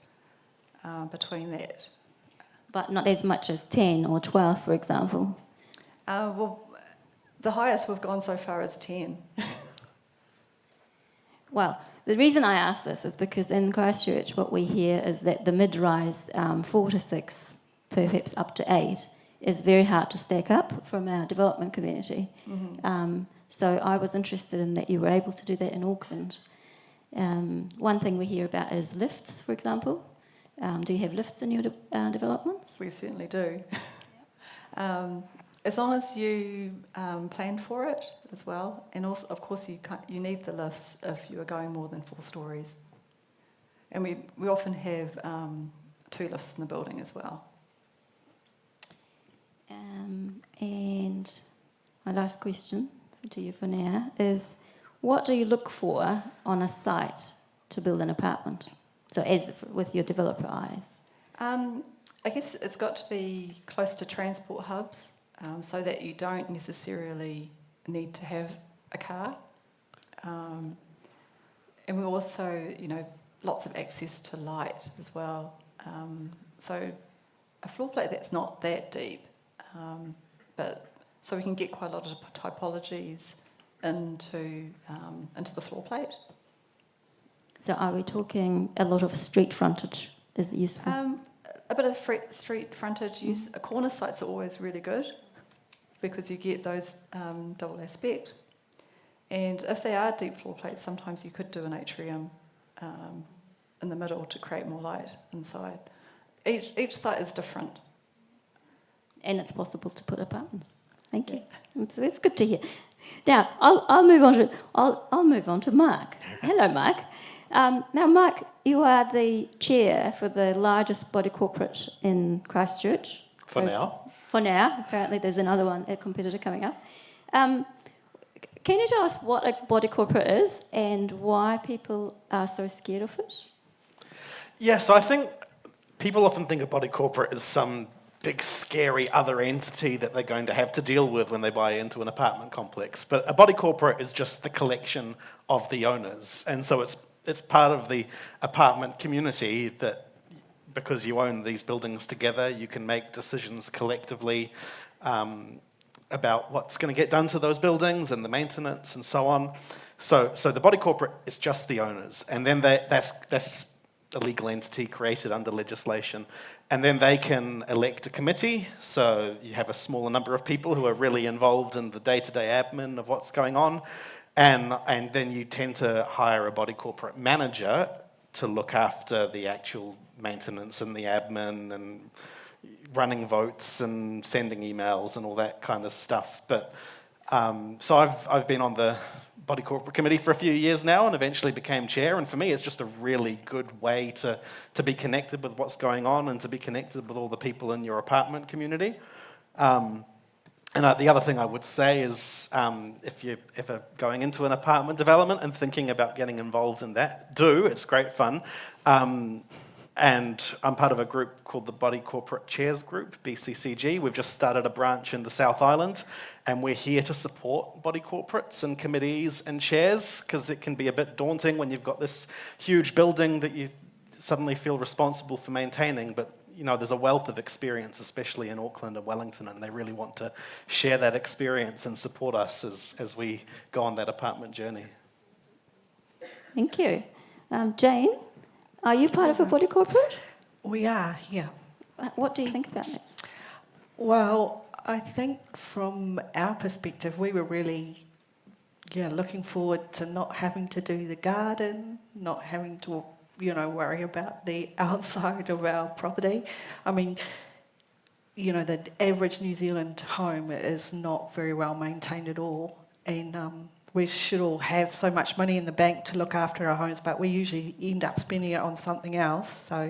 between that. But not as much as 10 or 12, for example. Well, the highest we've gone so far is 10. Well, the reason I ask this is because in Christchurch what we hear is that the mid-rise 4 to 6, perhaps up to 8, is very hard to stack up from our development community. Mm-hmm. So I was interested in that you were able to do that in Auckland. One thing we hear about is lifts, for example. Do you have lifts in your developments? We certainly do. As long as you plan for it as well, and also, of course, you need the lifts if you are going more than 4 stories. And we often have 2 lifts in the building as well. And my last question to you for now is, what do you look for on a site to build an apartment? So as with your developer eyes. I guess it's got to be close to transport hubs so that you don't necessarily need to have a car. And we also, lots of access to light as well. So a floor plate that's not that deep, but so we can get quite a lot of typologies into the floor plate. So are we talking a lot of street frontage? Is it useful? A bit of street frontage use. Corner sites are always really good because you get those double aspect. And if they are deep floor plates, sometimes you could do an atrium in the middle to create more light inside. Each site is different. And it's possible to put apartments. Thank you. So that's good to hear. Now, I'll move on to Mark. Hello, Mark. Now, Mark, you are the chair for the largest body corporate in Christchurch. For now. For now. Apparently there's another one, a competitor coming up. Can you tell us what a body corporate is and why people are so scared of it? Yeah, so I think people often think a body corporate is some big, scary other entity that they're going to have to deal with when they buy into an apartment complex. But a body corporate is just the collection of the owners. And so it's part of the apartment community that, because you own these buildings together, you can make decisions collectively about what's going to get done to those buildings and the maintenance and so on. So the body corporate is just the owners. And then that's a legal entity created under legislation. And then they can elect a committee, so you have a smaller number of people who are really involved in the day-to-day admin of what's going on, and then you tend to hire a body corporate manager to look after the actual maintenance and the admin and running votes and sending emails and all that kind of stuff. But so I've been on the body corporate committee for a few years now and eventually became chair, and for me it's just a really good way to be connected with what's going on and to be connected with all the people in your apartment community. And the other thing I would say is if you're ever going into an apartment development and thinking about getting involved in that, it's great fun. And I'm part of a group called the Body Corporate Chairs Group, BCCG. We've just started a branch in the South Island, and we're here to support body corporates and committees and chairs, because it can be a bit daunting when you've got this huge building that you suddenly feel responsible for maintaining. But you know, there's a wealth of experience, especially in Auckland and Wellington, and they really want to share that experience and support us as we go on that apartment journey. Thank you. Jane, are you part of a body corporate? We are, yeah. What do you think about it? Well, I think from our perspective, we were really looking forward to not having to do the garden, not having to worry about the outside of our property. I mean, the average New Zealand home is not very well maintained at all, and we should all have so much money in the bank to look after our homes, but we usually end up spending it on something else. So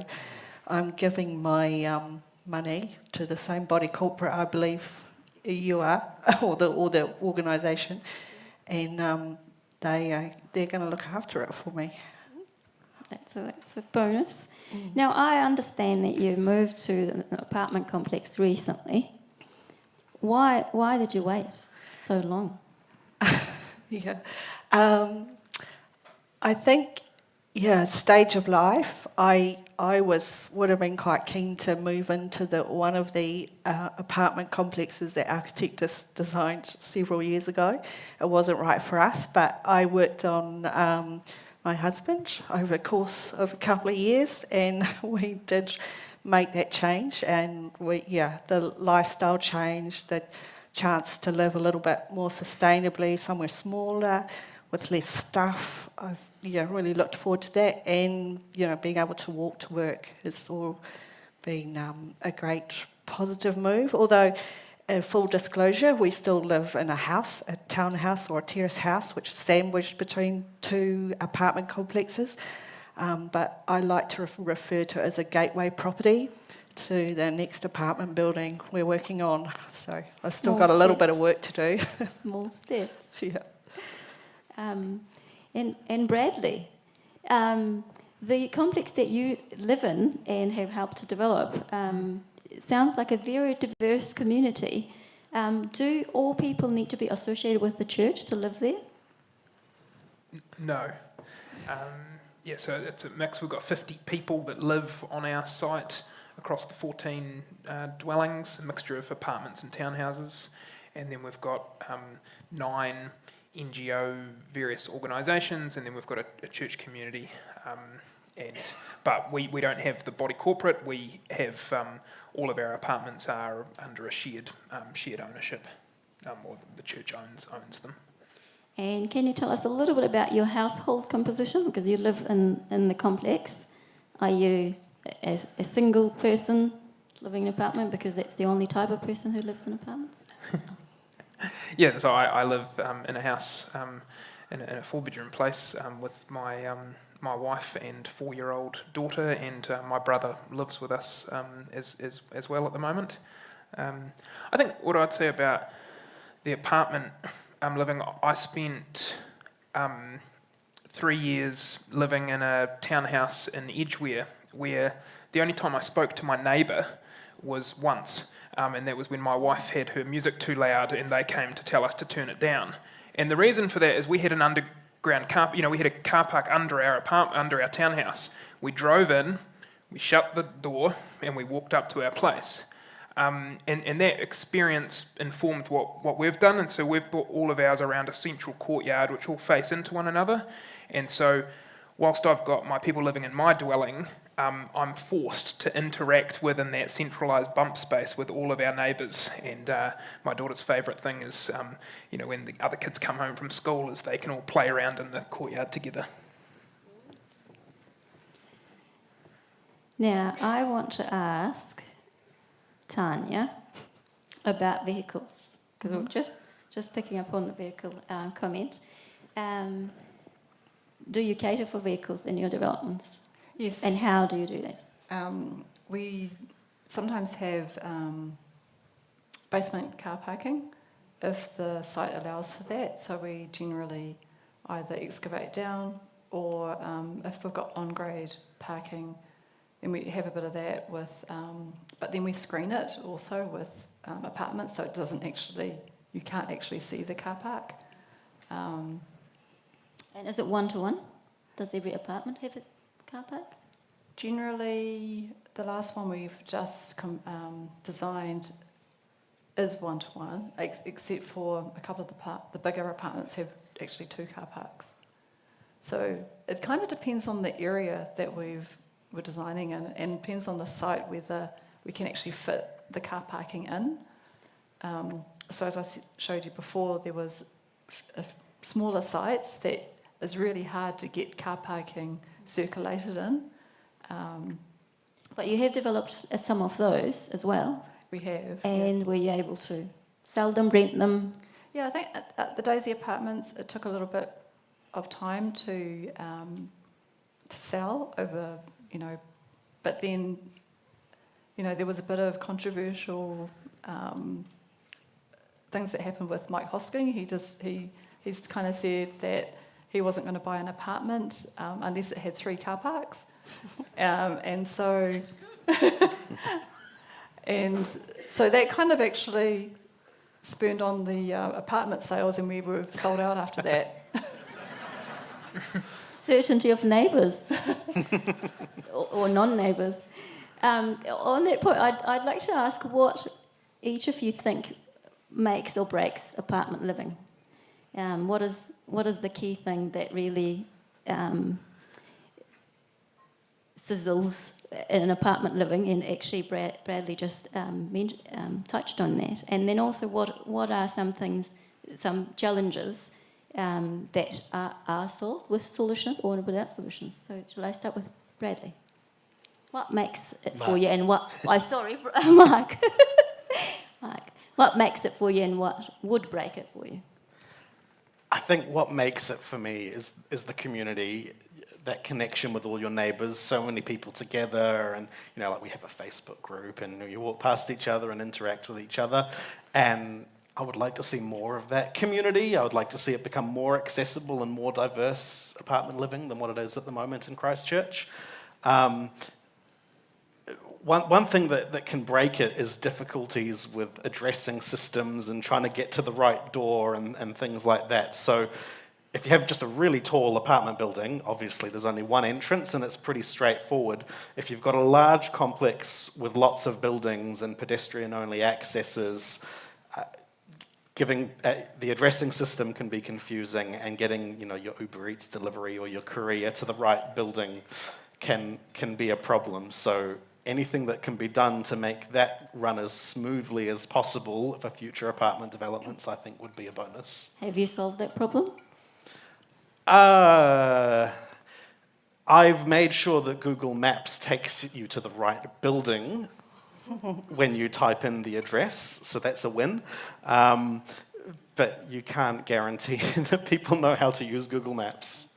I'm giving my money to the same body corporate, I believe you are, or the organisation, and they're going to look after it for me. That's a bonus. Now, I understand that you moved to an apartment complex recently. Why did you wait so long? I think, stage of life. I would have been quite keen to move into one of the apartment complexes that architect designed several years ago. It wasn't right for us, but I worked on my husband over the course of a couple of years, and we did make that change, and the lifestyle changed, the chance to live a little bit more sustainably, somewhere smaller, with less stuff. I've really looked forward to that, and being able to walk to work has all been a great positive move. Although, full disclosure, we still live in a house, a townhouse or a terrace house, which is sandwiched between two apartment complexes. But I like to refer to it as a gateway property to the next apartment building we're working on. So I've still got a little bit of work to do. Small steps. Yeah. And Brandley, the complex that you live in and have helped to develop sounds like a very diverse community. Do all people need to be associated with the church to live there? No. So it's a mix. We've got 50 people that live on our site across the 14 dwellings, a mixture of apartments and townhouses. And then we've got 9 NGO, various organisations, and then we've got a church community. But we don't have the body corporate. We have all of our apartments are under a shared ownership, or the church owns them. And can you tell us a little bit about your household composition? Because you live in the complex. Are you a single person living in an apartment because that's the only type of person who lives in apartments? Yeah, so I live in a house, in a 4-bedroom place with my wife and 4-year-old daughter, and my brother lives with us as well at the moment. I think what I'd say about the apartment living, I spent 3 years living in a townhouse in Edgware, where the only time I spoke to my neighbour was once, and that was when my wife had her music too loud and they came to tell us to turn it down. And the reason for that is we had an underground car, we had a car park under our townhouse. We drove in, we shut the door, and we walked up to our place. And that experience informed what we've done, and so we've brought all of ours around a central courtyard which all face into one another. And so whilst I've got my people living in my dwelling, I'm forced to interact within that centralised bump space with all of our neighbours. And my daughter's favourite thing is, when the other kids come home from school, is they can all play around in the courtyard together. Now, I want to ask Tania about vehicles, because we're just picking up on the vehicle comment. Do you cater for vehicles in your developments? Yes. And how do you do that? We sometimes have basement car parking if the site allows for that. So we generally either excavate down, or if we've got on-grade parking, then we have a bit of that with, but then we screen it also with apartments, so it doesn't actually, you can't actually see the car park. And is it one-to-one? Does every apartment have a car park? Generally, the last one we've just designed is one-to-one, except for a couple of the bigger apartments have actually 2 car parks. So it kind of depends on the area that we're designing and depends on the site whether we can actually fit the car parking in. So as I showed you before, there was smaller sites that is really hard to get car parking circulated in. But you have developed some of those as well. We have. And were you able to sell them, rent them? Yeah, I think at the Daisy Apartments, it took a little bit of time to sell over, but then, there was a bit of controversial things that happened with Mike Hosking. He's kind of said that he wasn't going to buy an apartment unless it had 3 car parks, and so that kind of actually spurned on the apartment sales, and we were sold out after that. Certainty of neighbours or non-neighbours. On that point, I'd like to ask what each of you think makes or breaks apartment living. What is the key thing that really sizzles in an apartment living? And actually, Bradley just touched on that. And then also, what are some things, some challenges that are solved with solutions or without solutions? So shall I start with Bradley? What makes it for you, and what? Mark. Mark. What makes it for you, and what would break it for you? I think what makes it for me is the community, that connection with all your neighbours, so many people together, and like we have a Facebook group, and you walk past each other and interact with each other, and I would like to see more of that community. I would like to see it become more accessible and more diverse apartment living than what it is at the moment in Christchurch. One thing that can break it is difficulties with addressing systems and trying to get to the right door and things like that. So if you have just a really tall apartment building, obviously there's only one entrance and it's pretty straightforward. If you've got a large complex with lots of buildings and pedestrian-only accesses, the addressing system can be confusing, and getting your Uber Eats delivery or your courier to the right building can be a problem. So anything that can be done to make that run as smoothly as possible for future apartment developments, I think, would be a bonus. Have you solved that problem? I've made sure that Google Maps takes you to the right building when you type in the address, so that's a win. but you can't guarantee that people know how to use Google Maps.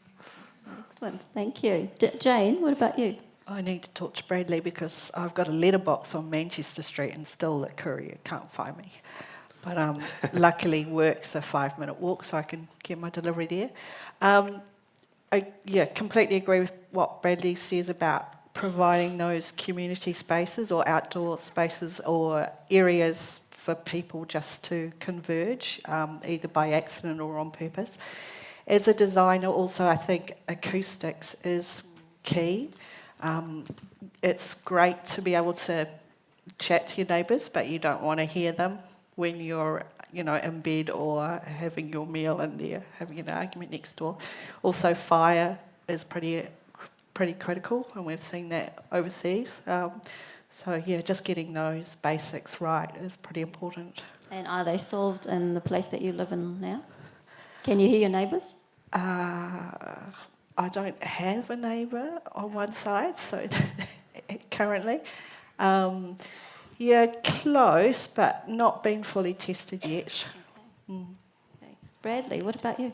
Excellent, thank you. Jane, what about you? I need to talk to Brandley because I've got a letterbox on Manchester Street and still the courier can't find me. But luckily work's a 5-minute walk, so I can get my delivery there. I completely agree with what Brandley says about providing those community spaces or outdoor spaces or areas for people just to converge, either by accident or on purpose. As a designer also, I think acoustics is key. It's great to be able to chat to your neighbours, but you don't want to hear them when you're, in bed or having your meal and they're having an argument next door. Also, fire is pretty critical, and we've seen that overseas. Just getting those basics right is pretty important. And are they solved in the place that you live in now? Can you hear your neighbours? I don't have a neighbour on one side, so currently. Close, but not been fully tested yet. Okay. Bradley, what about you?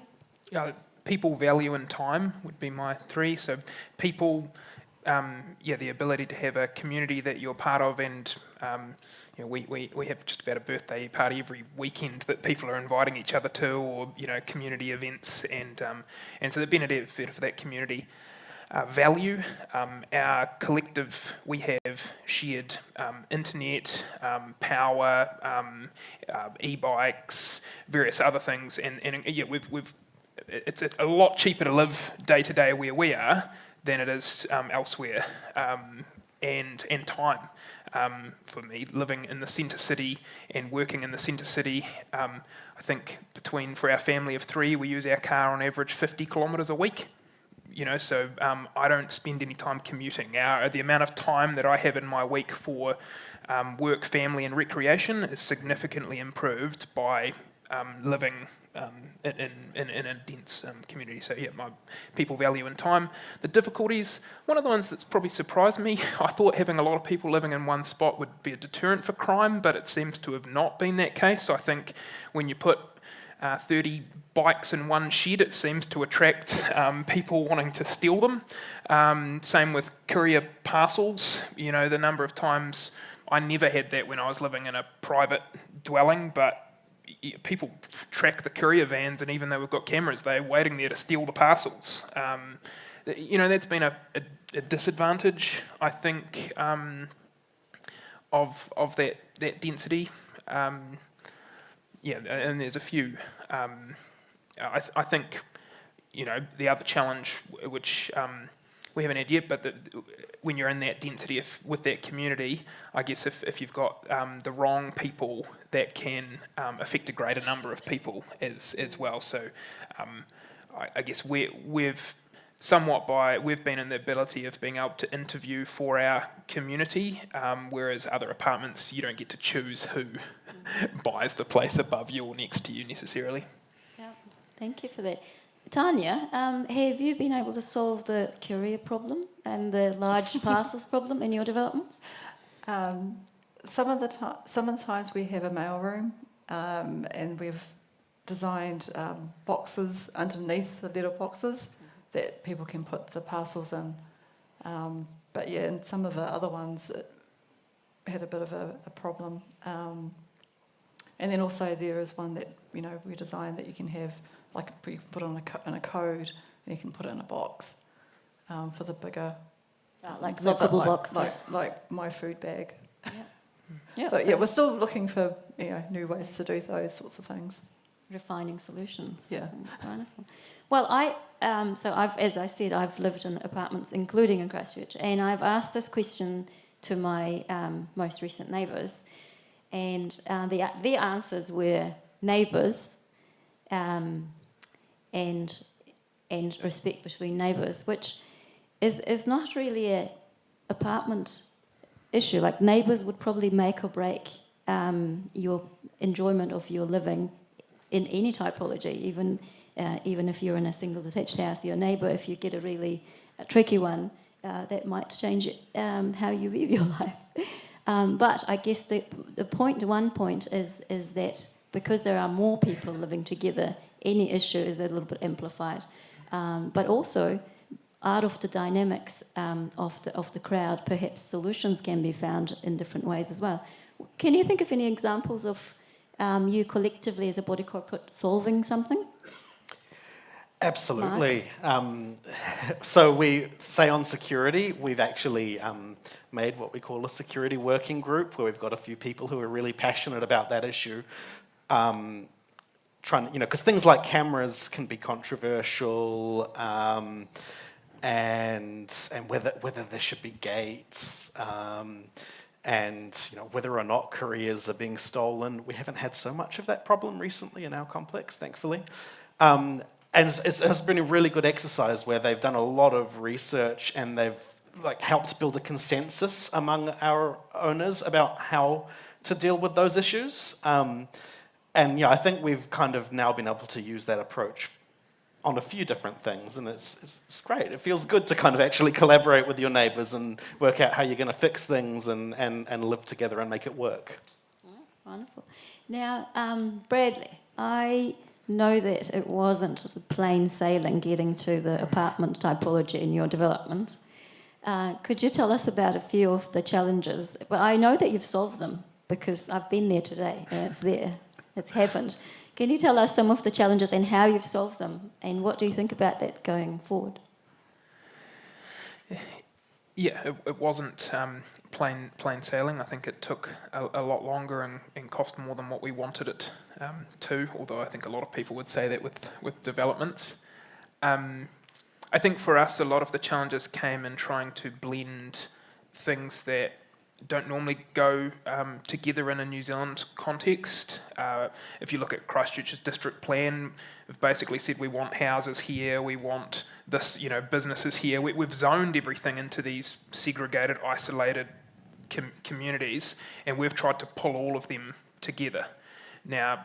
People, value and time would be my 3. So people, the ability to have a community that you're part of, and we have just about a birthday party every weekend that people are inviting each other to, or community events, and so the benefit for that community. Value, our collective, we have shared internet, power, e-bikes, various other things, and it's a lot cheaper to live day to day where we are than it is elsewhere, and time. For me, living in the centre city and working in the centre city, I think for our family of 3, we use our car on average 50 kilometres a week. So I don't spend any time commuting. The amount of time that I have in my week for work, family and recreation is significantly improved by living in a dense community. So my people, value and time. The difficulties, one of the ones that's probably surprised me, I thought having a lot of people living in one spot would be a deterrent for crime, but it seems to have not been that case. I think when you put 30 bikes in one shed, it seems to attract people wanting to steal them. Same with courier parcels. The number of times, I never had that when I was living in a private dwelling, but people track the courier vans, and even though we've got cameras, they're waiting there to steal the parcels. That's been a disadvantage, I think, of that density. And there's a few. I think, the other challenge, which we haven't had yet, but when you're in that density with that community, I guess if you've got the wrong people, that can affect a greater number of people as well. So I guess we've been in the ability of being able to interview for our community, whereas other apartments, you don't get to choose who buys the place above you or next to you necessarily. Yeah, thank you for that. Tania, have you been able to solve the courier problem and the large parcels problem in your developments? Some of the times we have a mail room, and we've designed boxes underneath the letter boxes that people can put the parcels in. But in some of the other ones, it had a bit of a problem. And then also there is one that we designed that you can have, like you can put in a code, and you can put it in a box for the bigger, like lockable boxes, like my food bag. Yeah. But we're still looking for new ways to do those sorts of things. Refining solutions. Yeah. Wonderful. Well, as I said, I've lived in apartments, including in Christchurch, and I've asked this question to my most recent neighbours, and the answers were neighbours, and respect between neighbours, which is not really a apartment issue. Like, neighbours would probably make or break your enjoyment of your living in any typology, even if you're in a single detached house. Your neighbour, if you get a really tricky one, that might change how you view your life. But I guess one point is that because there are more people living together, any issue is a little bit amplified. But also, out of the dynamics of the crowd, perhaps solutions can be found in different ways as well. Can you think of any examples of you collectively as a body corporate solving something? Absolutely. So we say on security, we've actually made what we call a security working group, where we've got a few people who are really passionate about that issue. Trying, because things like cameras can be controversial, and whether there should be gates, and whether or not careers are being stolen. We haven't had so much of that problem recently in our complex, thankfully. And it has been a really good exercise where they've done a lot of research and they've helped build a consensus among our owners about how to deal with those issues. And I think we've kind of now been able to use that approach on a few different things, and it's great. It feels good to kind of actually collaborate with your neighbours and work out how you're going to fix things and live together and make it work. Oh, wonderful. Now, Bradley, I know that it wasn't just plain sailing getting to the apartment typology in your development. Could you tell us about a few of the challenges? Well, I know that you've solved them because I've been there today and it's there. It's happened. Can you tell us some of the challenges and how you've solved them, and what do you think about that going forward? Yeah, it wasn't plain sailing. I think it took a lot longer and cost more than what we wanted it to, although I think a lot of people would say that with developments. I think for us, a lot of the challenges came in trying to blend things that don't normally go together in a New Zealand context. If you look at Christchurch's district plan, we've basically said we want houses here, we want this, businesses here. We've zoned everything into these segregated, isolated communities, and we've tried to pull all of them together. Now,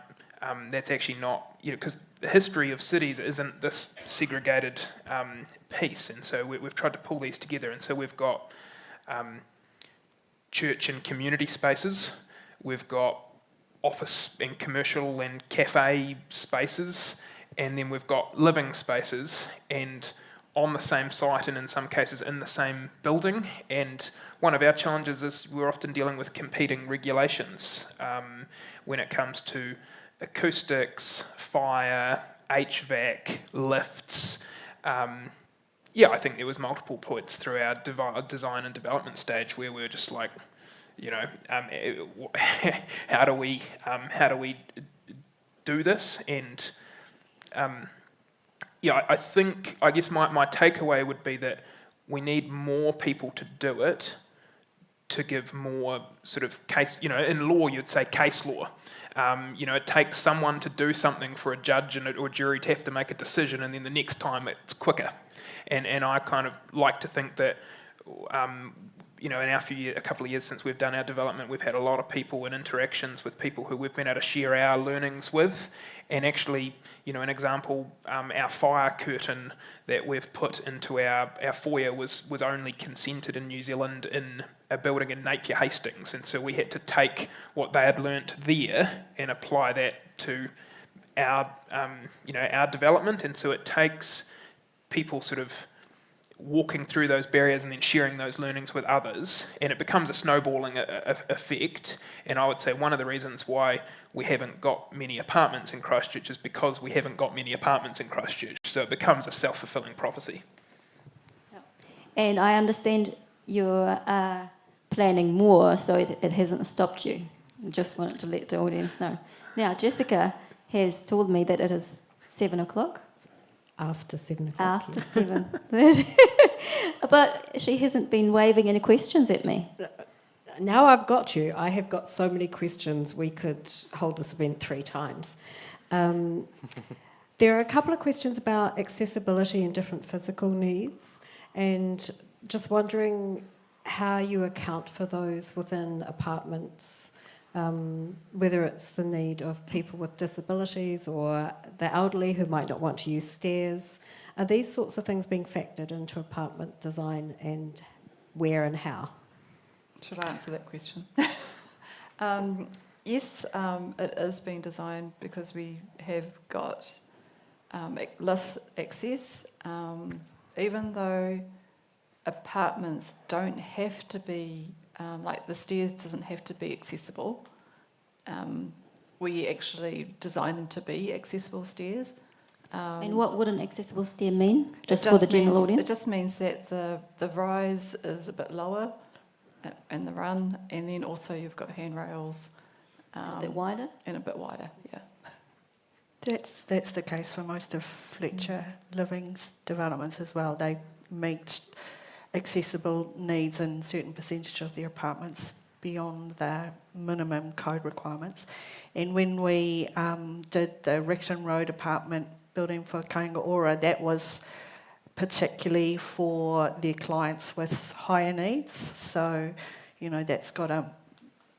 that's actually not, because the history of cities isn't this segregated piece, and so we've tried to pull these together, and so we've got church and community spaces, we've got office and commercial and cafe spaces, and then we've got living spaces, and on the same site and in some cases in the same building. And one of our challenges is we're often dealing with competing regulations when it comes to acoustics, fire, HVAC, lifts. I think there was multiple points through our design and development stage where we were just like, how do we do this? And I guess my takeaway would be that we need more people to do it, to give more sort of case, in law you'd say case law. It takes someone to do something for a judge or jury to have to make a decision, and then the next time it's quicker. And I kind of like to think that, in a couple of years since we've done our development, we've had a lot of people and interactions with people who we've been able to share our learnings with. And actually, an example, our fire curtain that we've put into our foyer was only consented in New Zealand in a building in Napier Hastings. And so we had to take what they had learnt there and apply that to our development. And so it takes people sort of walking through those barriers and then sharing those learnings with others, and it becomes a snowballing effect. And I would say one of the reasons why we haven't got many apartments in Christchurch is because we haven't got many apartments in Christchurch, so it becomes a self-fulfilling prophecy. And I understand you're planning more, so it hasn't stopped you. I just wanted to let the audience know. Now, Jessica has told me that it is 7 o'clock. After 7 o'clock. After 7. But she hasn't been waving any questions at me. Now I've got you. I have got so many questions. We could hold this event 3 times. There are a couple of questions about accessibility and different physical needs, and just wondering how you account for those within apartments, whether it's the need of people with disabilities or the elderly who might not want to use stairs. Are these sorts of things being factored into apartment design, and where and how? Should I answer that question? Yes, it is being designed because we have got lift access, even though apartments don't have to be, like the stairs doesn't have to be accessible. We actually design them to be accessible stairs. And what would an accessible stair mean, just It for the general means- audience? It just means that the rise is a bit lower and the run, and then also you've got handrails. A bit wider? And a bit wider, yeah. That's the case for most of Fletcher Living's developments as well. They meet accessible needs in certain percentage of their apartments beyond the minimum code requirements. And when we did the Recton Road apartment building for Kaingaora, that was particularly for their clients with higher needs. So, that's got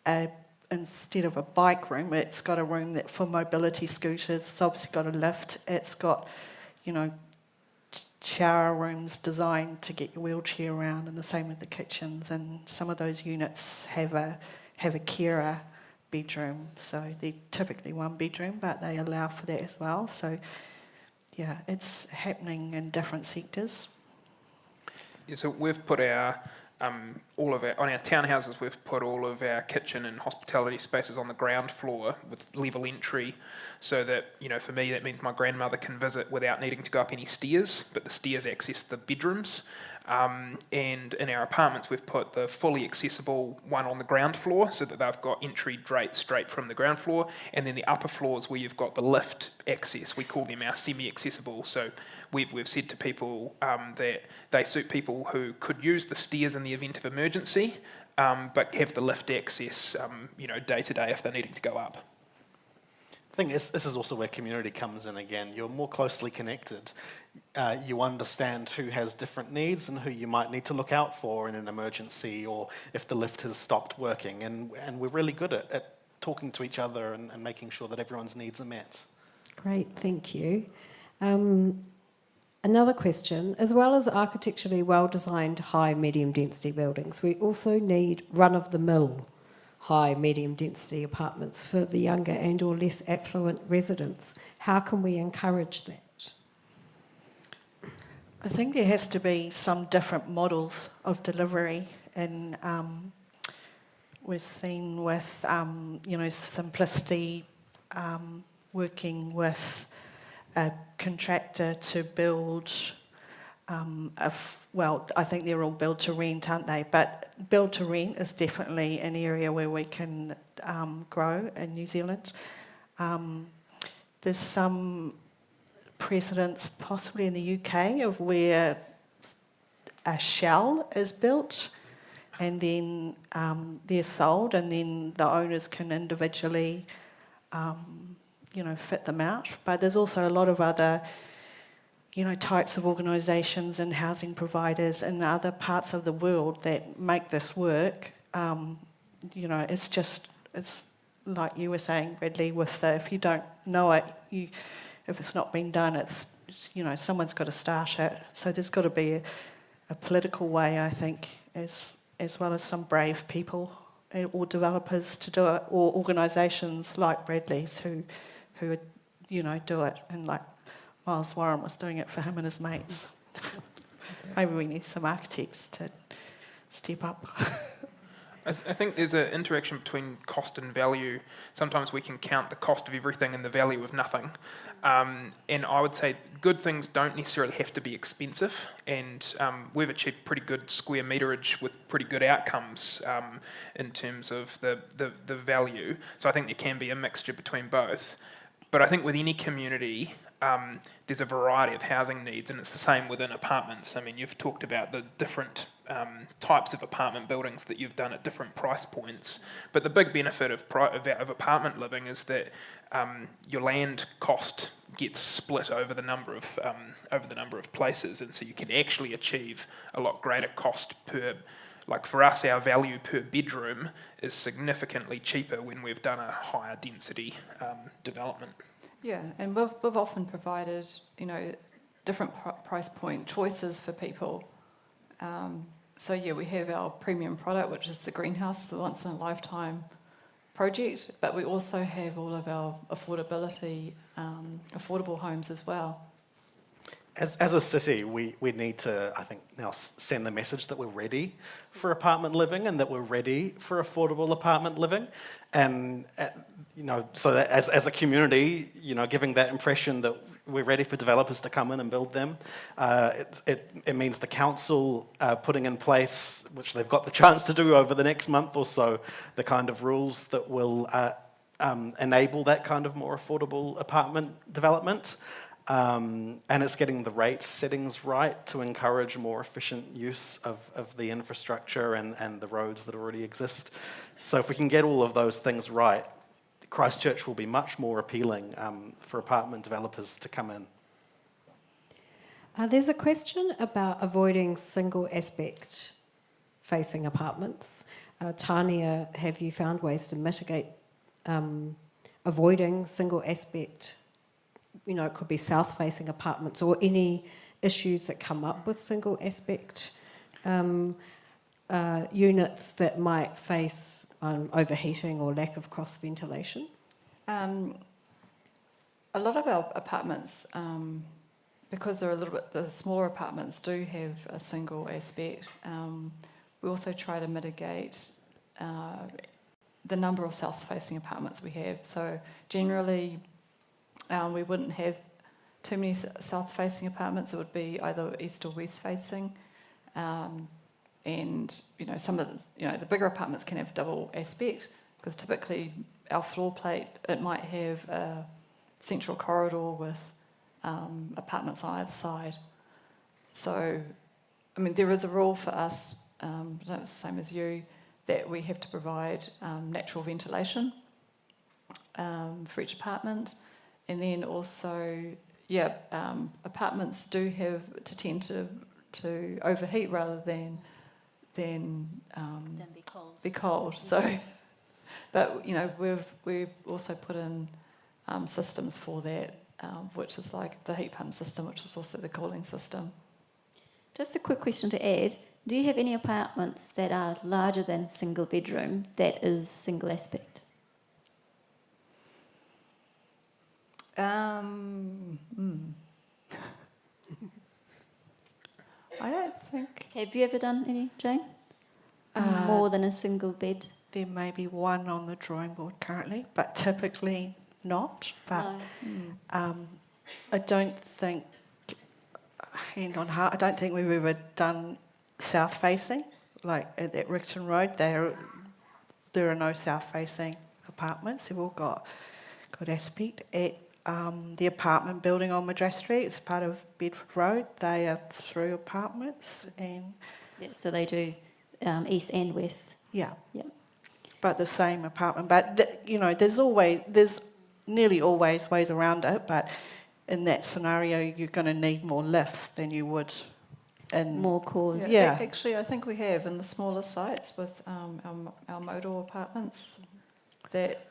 a instead of a bike room, it's got a room that for mobility scooters. It's obviously got a lift. It's got, shower rooms designed to get your wheelchair around, and the same with the kitchens. And some of those units have a carer bedroom, so they're typically one bedroom, but they allow for that as well. So, yeah, it's happening in different sectors. Yeah, so we've put on our townhouses, we've put all of our kitchen and hospitality spaces on the ground floor with level entry, so that, for me, that means my grandmother can visit without needing to go up any stairs, but the stairs access the bedrooms. And in our apartments, we've put the fully accessible one on the ground floor, so that they've got entry straight from the ground floor, and then the upper floors where you've got the lift access, we call them our semi-accessible. So we've said to people that they suit people who could use the stairs in the event of emergency, but have the lift access, day to day if they're needing to go up. I think this is also where community comes in again. You're more closely connected. You understand who has different needs and who you might need to look out for in an emergency, or if the lift has stopped working. And we're really good at talking to each other and making sure that everyone's needs are met. Great, thank you. Another question, as well as architecturally well-designed high medium density buildings, we also need run-of-the-mill high medium density apartments for the younger and or less affluent residents. How can we encourage that? I think there has to be some different models of delivery, and we're seeing with, Simplicity working with a contractor to build, I think they're all build to rent, aren't they? But build to rent is definitely an area where we can grow in New Zealand. There's some precedents possibly in the UK of where a shell is built and then they're sold, and then the owners can individually fit them out. But there's also a lot of other types of organisations and housing providers in other parts of the world that make this work. It's like you were saying, Bradley, with if you don't know it, if it's not been done, it's someone's got to start it. So there's got to be a political way, I think, as well as some brave people or developers to do it, or organisations like Bradley's who do it, and like Miles Warren was doing it for him and his mates. Maybe we need some architects to step up. I think there's an interaction between cost and value. Sometimes we can count the cost of everything and the value of nothing. And I would say good things don't necessarily have to be expensive. And we've achieved pretty good square meterage with pretty good outcomes in terms of the value. So I think there can be a mixture between both. But I think with any community, there's a variety of housing needs, and it's the same within apartments. I mean, you've talked about the different types of apartment buildings that you've done at different price points, but the big benefit of apartment living is that your land cost gets split over the number of places, and so you can actually achieve a lot greater cost per. Like for us, our value per bedroom is significantly cheaper when we've done a higher density development. Yeah, and we've often provided, different price point choices for people. So yeah, we have our premium product, which is the greenhouse, the once in a lifetime project, but we also have all of our affordability, affordable homes as well. As a city, we need to, I think, now send the message that we're ready for apartment living and that we're ready for affordable apartment living. And, so that as a community, giving that impression that we're ready for developers to come in and build them. It means the council putting in place, which they've got the chance to do over the next month or so, the kind of rules that will enable that kind of more affordable apartment development. And it's getting the rate settings right to encourage more efficient use of the infrastructure and the roads that already exist. So if we can get all of those things right, Christchurch will be much more appealing for apartment developers to come in. There's a question about avoiding single aspect facing apartments. Tania, have you found ways to mitigate avoiding single aspect? It could be south-facing apartments or any issues that come up with single aspect units that might face overheating or lack of cross ventilation. A lot of our apartments, because they're a little bit, the smaller apartments do have a single aspect. We also try to mitigate the number of south-facing apartments we have. So generally, we wouldn't have too many south-facing apartments. It would be either east or west-facing, and some of the bigger apartments can have double aspect because typically our floor plate, it might have a central corridor with apartments on either side. So, there is a rule for us, I don't know if it's the same as you, that we have to provide natural ventilation for each apartment. And then also, apartments do tend to overheat rather than be cold. So, but we've also put in systems for that, which is like the heat pump system, which is also the cooling system. Just a quick question to add. Do you have any apartments that are larger than single bedroom that is single aspect? I don't think. Have you ever done any, Jane? More than a single bed? There may be one on the drawing board currently, but typically not. But I don't think, hand on heart, I don't think we've ever done south-facing, like at that Rickton Road. There are no south-facing apartments. They've all got good aspect. At the apartment building on Madras Street, it's part of Bedford Road. They are through apartments and... Yeah, so they do east and west. Yeah. Yep. But the same apartment. But, there's nearly always ways around it, but in that scenario, you're going to need more lifts than you would in... More cores. Yeah. Actually, I think we have in the smaller sites with our modal apartments that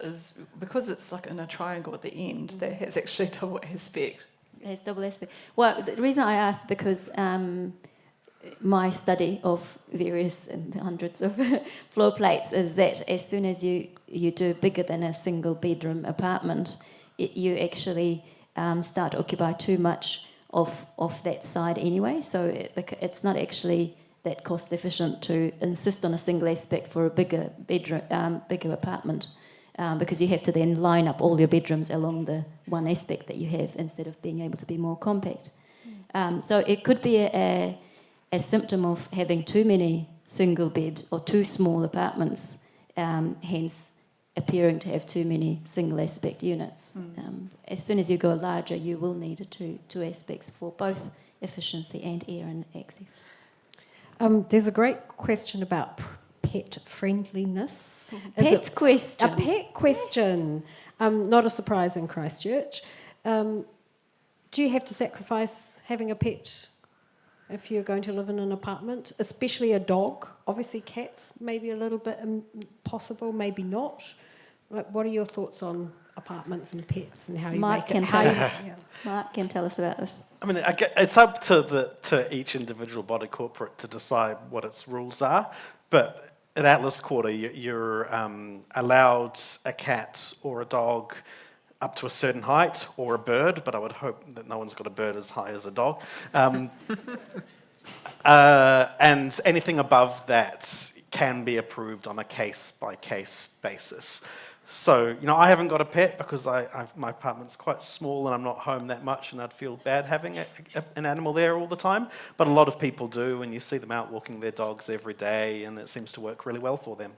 is because it's like in a triangle at the end, that has actually double aspect. It has double aspect. Well, the reason I asked because my study of various and hundreds of floor plates is that as soon as you do bigger than a single bedroom apartment, you actually start to occupy too much of that side anyway. So it's not actually that cost efficient to insist on a single aspect for a bigger bedroom, bigger apartment. Because you have to then line up all your bedrooms along the one aspect that you have instead of being able to be more compact. So it could be a symptom of having too many single bed or too small apartments, hence appearing to have too many single aspect units. As soon as you go larger, you will need two aspects for both efficiency and air and access. There's a great question about pet friendliness. Pet question. A pet question. Not a surprise in Christchurch. Do you have to sacrifice having a pet if you're going to live in an apartment, especially a dog? Obviously cats, maybe a little bit possible, maybe not. What are your thoughts on apartments and pets and how you Mark make it? Mark can tell us about this. It's up to each individual body corporate to decide what its rules are, but at Atlas Quarter, you're allowed a cat or a dog up to a certain height, or a bird, but I would hope that no one's got a bird as high as a dog. And anything above that can be approved on a case-by-case basis. So, I haven't got a pet because my apartment's quite small and I'm not home that much, and I'd feel bad having an animal there all the time. But a lot of people do, and you see them out walking their dogs every day, and it seems to work really well for them.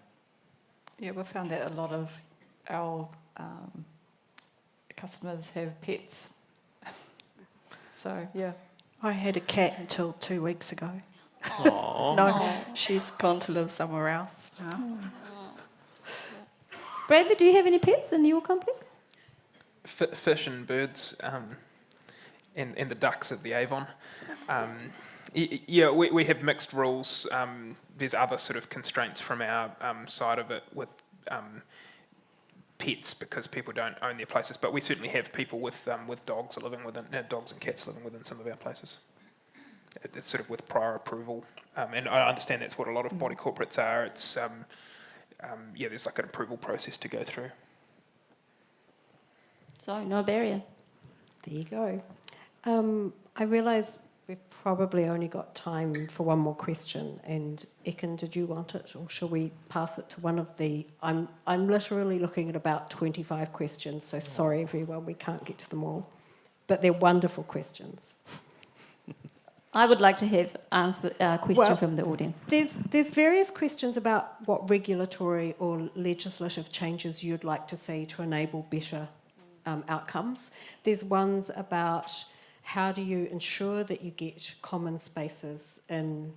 Yeah, we found that a lot of our customers have pets. So, yeah. I had a cat until 2 weeks ago. Aww. No, she's gone to live somewhere else now. Bradley, do you have any pets in your complex? Fish and birds, and the ducks at the Avon. Yeah, we have mixed rules. There's other sort of constraints from our side of it with pets, because people don't own their places. But we certainly have people with dogs living within, dogs and cats living within some of our places. It's sort of with prior approval, and I understand that's what a lot of body corporates are. It's yeah, there's like an approval process to go through. So no barrier. There you go. I realise we've probably only got time for one more question, and Ekin, did you want it, or shall we pass it to one of the... I'm literally looking at about 25 questions, so sorry everyone, we can't get to them all. But they're wonderful questions. I would like to have a question from the audience. There's various questions about what regulatory or legislative changes you'd like to see to enable better outcomes. There's ones about how do you ensure that you get common spaces in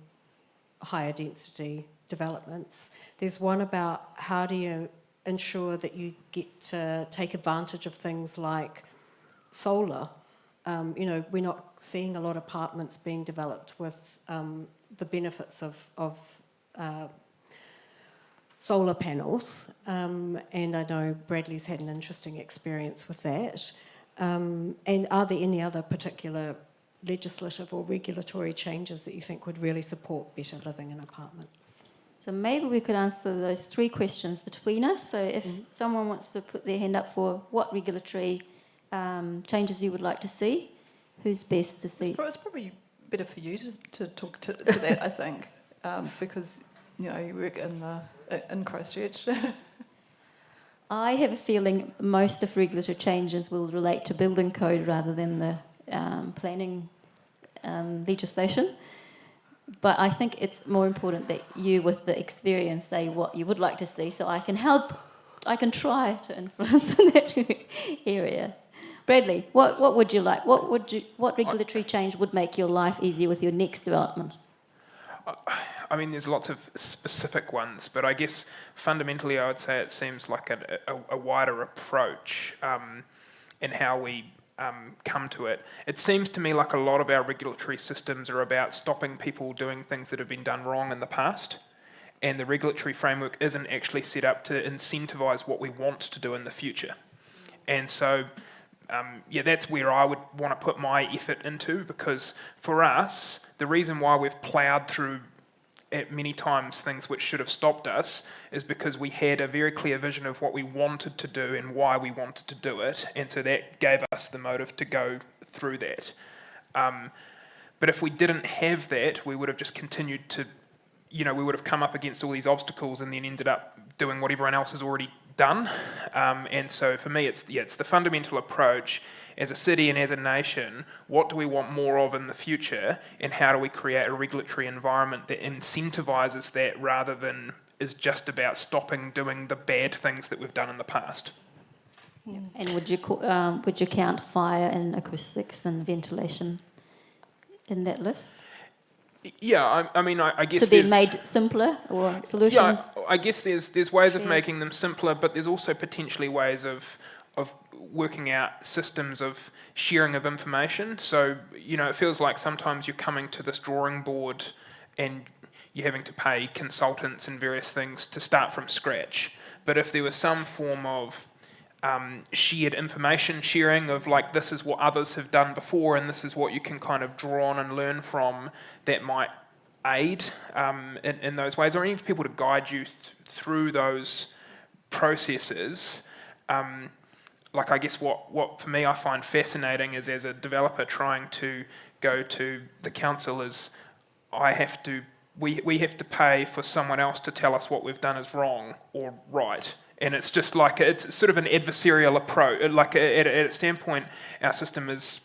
higher density developments. There's one about how do you ensure that you get to take advantage of things like solar. We're not seeing a lot of apartments being developed with the benefits of solar panels, and I know Bradley's had an interesting experience with that. And are there any other particular legislative or regulatory changes that you think would really support better living in apartments? So maybe we could answer those three questions between us. So if someone wants to put their hand up for what regulatory changes you would like to see, who's best to see? It's probably better for you to talk to that, I think, because you work in Christchurch. I have a feeling most of regulatory changes will relate to building code rather than the planning legislation. But I think it's more important that you, with the experience, say what you would like to see, so I can help. I can try to influence in that area. Bradley, what would you like? What regulatory change would make your life easier with your next development? I mean, there's lots of specific ones, but I guess fundamentally I would say it seems like a wider approach in how we come to it. It seems to me like a lot of our regulatory systems are about stopping people doing things that have been done wrong in the past, and the regulatory framework isn't actually set up to incentivise what we want to do in the future. And so, that's where I would want to put my effort into, because for us, the reason why we've ploughed through at many times things which should have stopped us is because we had a very clear vision of what we wanted to do and why we wanted to do it, and so that gave us the motive to go through that. But if we didn't have that, we would have just continued to, we would have come up against all these obstacles and then ended up doing what everyone else has already done. And so for me, it's the fundamental approach as a city and as a nation. What do we want more of in the future, and how do we create a regulatory environment that incentivises that rather than is just about stopping doing the bad things that we've done in the past? Yeah. And would you count fire and acoustics and ventilation in that list? Yeah, I mean, I guess to be made simpler, or solutions? Yeah, I guess there's ways of making them simpler, but there's also potentially ways of working out systems of sharing of information. So, it feels like sometimes you're coming to this drawing board and you're having to pay consultants and various things to start from scratch. But if there was some form of shared information sharing of like, this is what others have done before and this is what you can kind of draw on and learn from, that might aid in those ways, or any people to guide you through those processes. Like, I guess what for me I find fascinating is, as a developer trying to go to the council, is we have to pay for someone else to tell us what we've done is wrong or right. And it's just like, it's sort of an adversarial approach. Like, at a standpoint, our system is,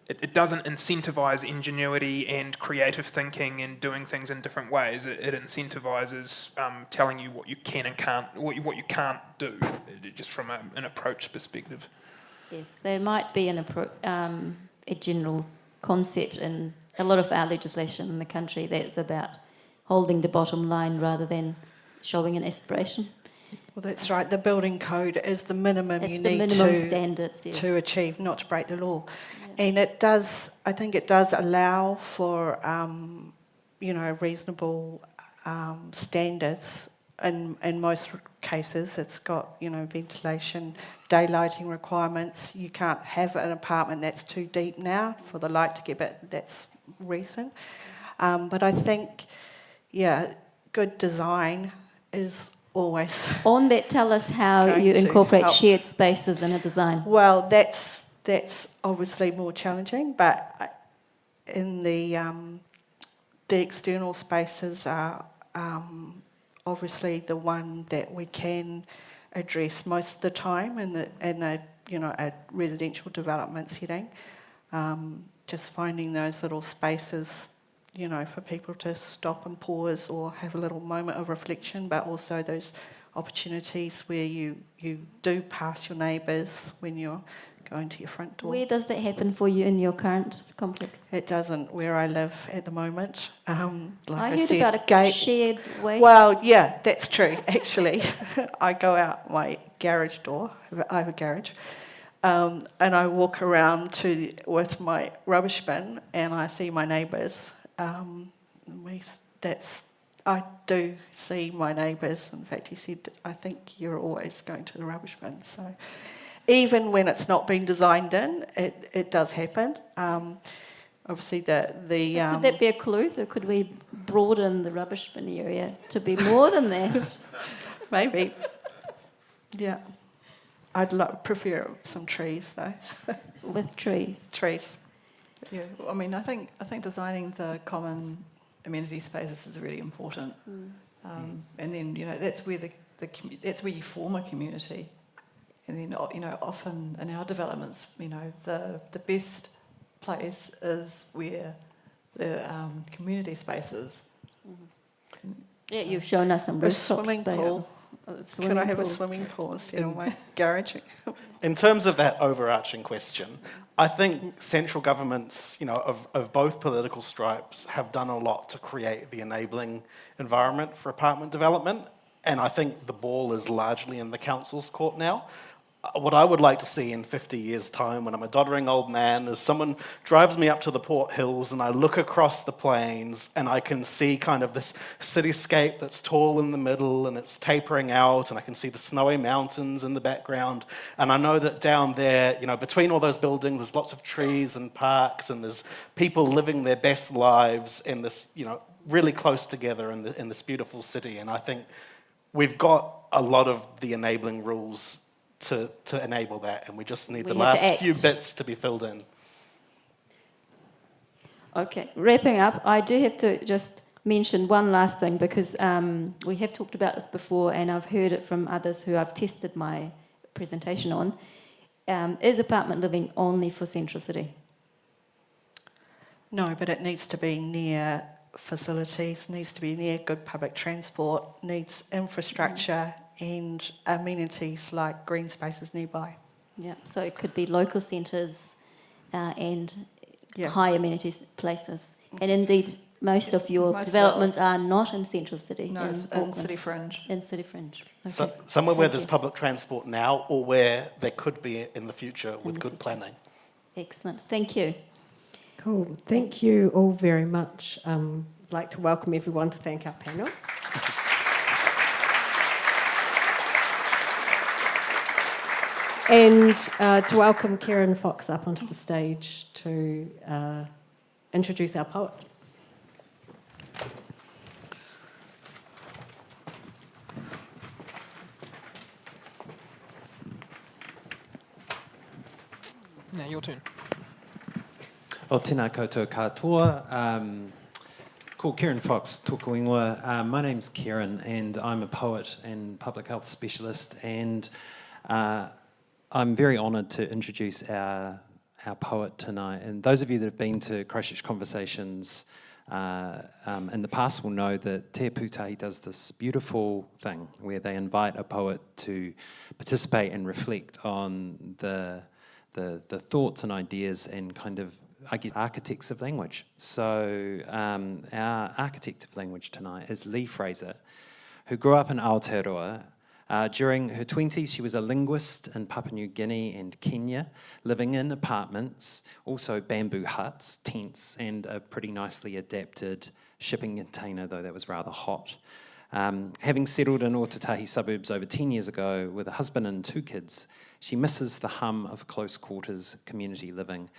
it doesn't incentivise ingenuity and creative thinking and doing things in different ways. It incentivises telling you what you can and can't, what you can't do, just from an approach perspective. Yes, there might be a general concept in a lot of our legislation in the country that's about holding the bottom line rather than showing an aspiration. Well, that's right. The building code is the minimum It's you the need minimum standards, yes. to achieve, not to break the law. Yeah. And it does, I think it does allow for, reasonable standards. In most cases, it's got, ventilation, daylighting requirements. You can't have an apartment that's too deep now for the light to get back. That's recent. But I think, good design is always... On that, tell us how you incorporate shared spaces in a design. Well, that's obviously more challenging, but in the external spaces are obviously the one that we can address most of the time in a residential development setting. Just finding those little spaces, for people to stop and pause or have a little moment of reflection, but also those opportunities where you do pass your neighbours when you're going to your front door. Where does that happen for you in your current complex? It doesn't where I live at the moment. Like I I heard said, about a shared waste. Well, yeah, that's true, actually. I go out my garage door, I have a garage, and I walk around with my rubbish bin and I see my neighbours. I do see my neighbours. In fact, he said, I think you're always going to the rubbish bin. So even when it's not been designed in, it does happen. Obviously, could that be a clue? So could we broaden the rubbish bin area to be more than that? Maybe. Yeah. I'd prefer some trees, though. With trees. Trees. Yeah, well, I mean, I think designing the common amenity spaces is really important, and then that's where that's where you form a community, and then often in our developments, the best place is where the community spaces. Yeah, you've shown us some rooftop swimming spaces. pool. Could I have a swimming pool instead of my garage? In terms of that overarching question, I think central governments, of both political stripes, have done a lot to create the enabling environment for apartment development, and I think the ball is largely in the council's court now. What I would like to see in 50 years' time, when I'm a doddering old man, is someone drives me up to the Port Hills and I look across the plains and I can see kind of this cityscape that's tall in the middle and it's tapering out, and I can see the snowy mountains in the background. And I know that down there, between all those buildings, there's lots of trees and parks, and there's people living their best lives in this, really close together in this beautiful city. And I think we've got a lot of the enabling rules to enable that, and we just need the last few bits to be filled in. Okay, wrapping up, I do have to just mention one last thing, because we have talked about this before and I've heard it from others who I've tested my presentation on. Is apartment living only for Central City? No, but it needs to be near facilities, needs to be near good public transport, needs infrastructure and amenities like green spaces nearby. Yeah, so it could be local centres and high amenities places. And indeed, most of your developments are not in Central City. No, it's in City Fringe. In City Fringe. Okay. So, somewhere where there's public transport now, or where there could be in the future with good planning. Excellent, thank you. Cool, thank you all very much. I'd like to welcome everyone to thank our panel. And to welcome Ciaran Fox up onto the stage to introduce our poet. Now your turn. O tēnā koutou katoa. Ko Ciaran Fox, tōku ingoa. My name's Ciaran, and I'm a poet and public health specialist, and I'm very honoured to introduce our poet tonight. And those of you that have been to Christchurch Conversations in the past will know that Te Pūtahi does this beautiful thing where they invite a poet to participate and reflect on the thoughts and ideas and kind of, I guess, architects of language. So our architect of language tonight is Lee Fraser, who grew up in Aotearoa. During her 20s, she was a linguist in Papua New Guinea and Kenya, living in apartments, also bamboo huts, tents, and a pretty nicely adapted shipping container, though that was rather hot. Having settled in Ōtautahi suburbs over 10 years ago with a husband and 2 kids, she misses the hum of close quarters community living.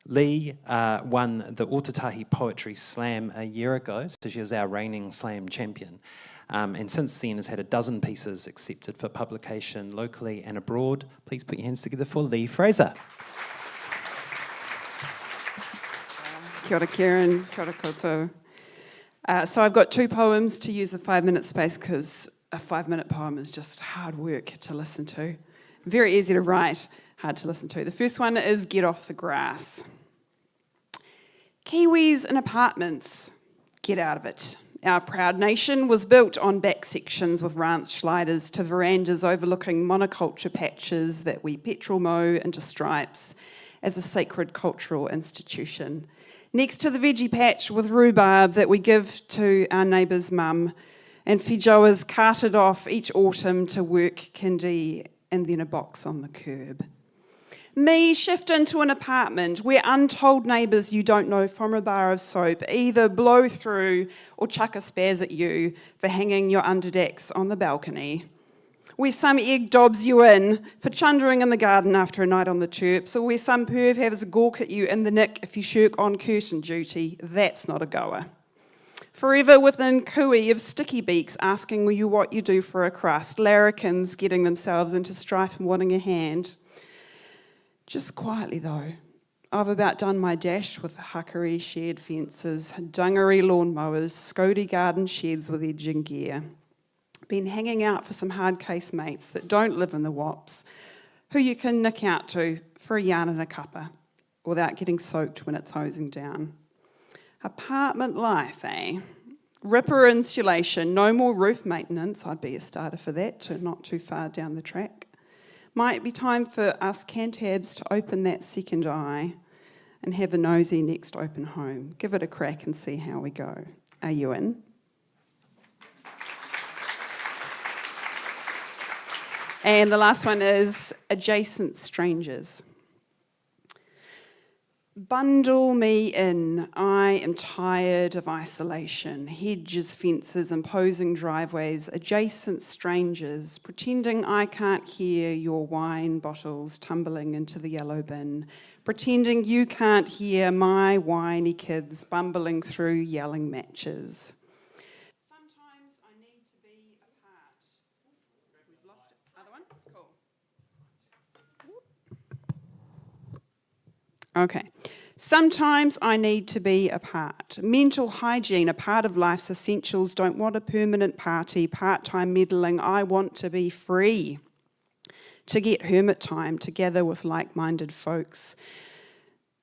Lee won the Ōtautahi Poetry Slam a year ago, so she is our reigning slam champion. And since then has had a dozen pieces accepted for publication locally and abroad. Please put your hands together for Lee Fraser. Kia ora, Ciaran. Kia ora koutou. So I've got 2 poems to use the 5-minute space because a 5-minute poem is just hard work to listen to. Very easy to write, hard to listen to. The first one is Get Off the Grass. Kiwis in apartments, get out of it. Our proud nation was built on back sections with ranch sliders to verandas overlooking monoculture patches that we petrol mow into stripes as a sacred cultural institution. Next to the veggie patch with rhubarb that we give to our neighbour's mum, and feijoas carted off each autumn to work kindy and then a box on the curb. Me shift into an apartment where untold neighbours you don't know from a bar of soap either blow through or chuck a spaz at you for hanging your underdecks on the balcony. Where some egg dobs you in for chundering in the garden after a night on the chirps, or where some perv has a gawk at you in the nick if you shirk on curtain duty. That's not a goer. Forever within kui of sticky beaks asking you what you do for a crust, larrikins getting themselves into strife and wanting a hand. Just quietly though, I've about done my dash with hakari shared fences, dungaree lawnmowers, Scody garden sheds with edging gear. Been hanging out for some hard case mates that don't live in the wops, who you can nick out to for a yarn and a cuppa without getting soaked when it's hosing down. Apartment life, eh? Ripper insulation, no more roof maintenance, I'd be a starter for that, not too far down the track. Might be time for us cantabs to open that second eye and have a nosy next open home. Give it a crack and see how we go. Are you in? And the last one is Adjacent Strangers. Bundle me in, I am tired of isolation, hedges, fences, imposing driveways, adjacent strangers, pretending I can't hear your wine bottles tumbling into the yellow bin, pretending you can't hear my whiny kids bumbling through yelling matches. Sometimes I need to be apart. We've lost it. Other one? Cool. Okay. Sometimes I need to be apart. Mental hygiene, a part of life's essentials. Don't want a permanent party, part-time meddling. I want to be free. To get hermit time together with like-minded folks,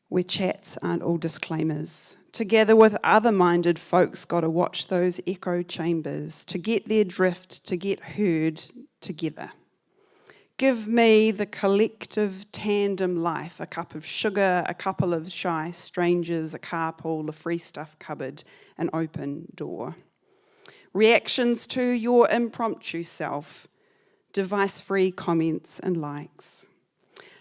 where chats aren't all disclaimers. Together with other-minded folks, got to watch those echo chambers. To get their drift, to get heard together. Give me the collective tandem life, a cup of sugar, a couple of shy strangers, a carpool, a free stuff cupboard, an open door. Reactions to your impromptu self, device-free comments and likes.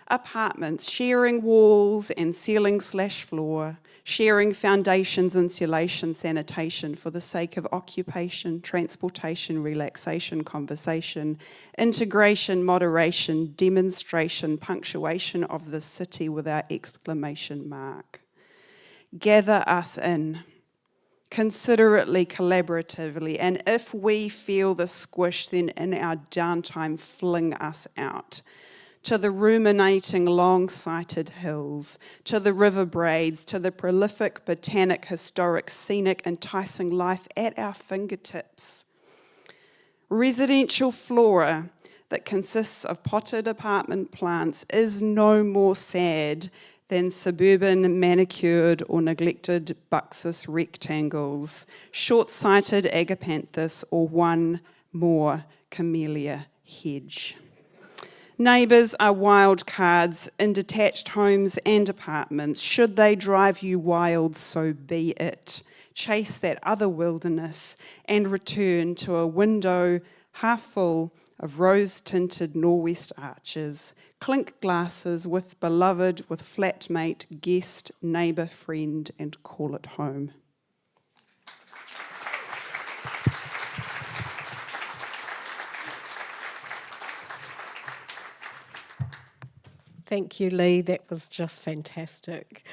Apartments, sharing walls and ceiling/floor, sharing foundations, insulation, sanitation for the sake of occupation, transportation, relaxation, conversation, integration, moderation, demonstration, punctuation of the city with our exclamation mark. Gather us in, considerately, collaboratively, and if we feel the squish, then in our downtime, fling us out. to the ruminating long-sighted hills, to the river braids, to the prolific, botanic, historic, scenic, enticing life at our fingertips. Residential flora that consists of potted apartment plants is no more sad than suburban manicured or neglected buxus rectangles, short-sighted agapanthus, or one more camellia hedge. Neighbours are wild cards in detached homes and apartments. Should they drive you wild, so be it. Chase that other wilderness and return to a window half full of rose-tinted nor'west arches, clink glasses with beloved, with flatmate, guest, neighbour, friend, and call it home. Thank you, Lee. That was just fantastic.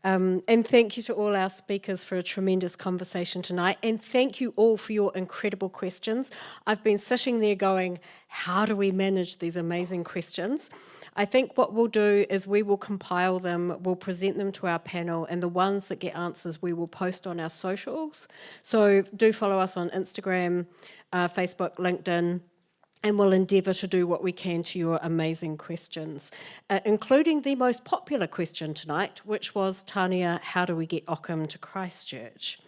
And thank you to all our speakers for a tremendous conversation tonight. And thank you all for your incredible questions. I've been sitting there going, how do we manage these amazing questions? I think what we'll do is we will compile them, we'll present them to our panel, and the ones that get answers we will post on our socials. So do follow us on Instagram, Facebook, LinkedIn, and we'll endeavour to do what we can to your amazing questions, including the most popular question tonight, which was, Tania, how do we get Ockham to Christchurch?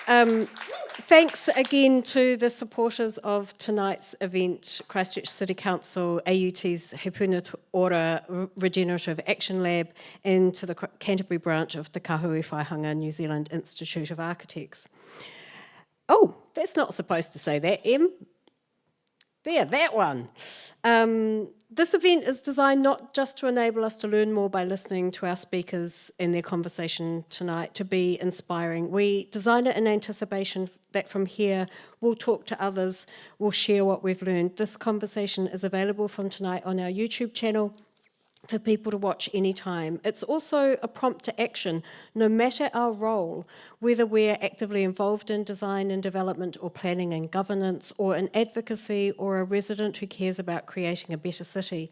Thanks again to the supporters of tonight's event, Christchurch City Council, AUT's He Puna Ora Regenerative Action Lab, and to the Canterbury branch of the Kahui Whaihanga New Zealand Institute of Architects. Oh, that's not supposed to say that, Em. There, that one. This event is designed not just to enable us to learn more by listening to our speakers in their conversation tonight, to be inspiring. We designed it in anticipation that from here we'll talk to others, we'll share what we've learned. This conversation is available from tonight on our YouTube channel for people to watch anytime. It's also a prompt to action, no matter our role, whether we're actively involved in design and development or planning and governance, or in advocacy, or a resident who cares about creating a better city.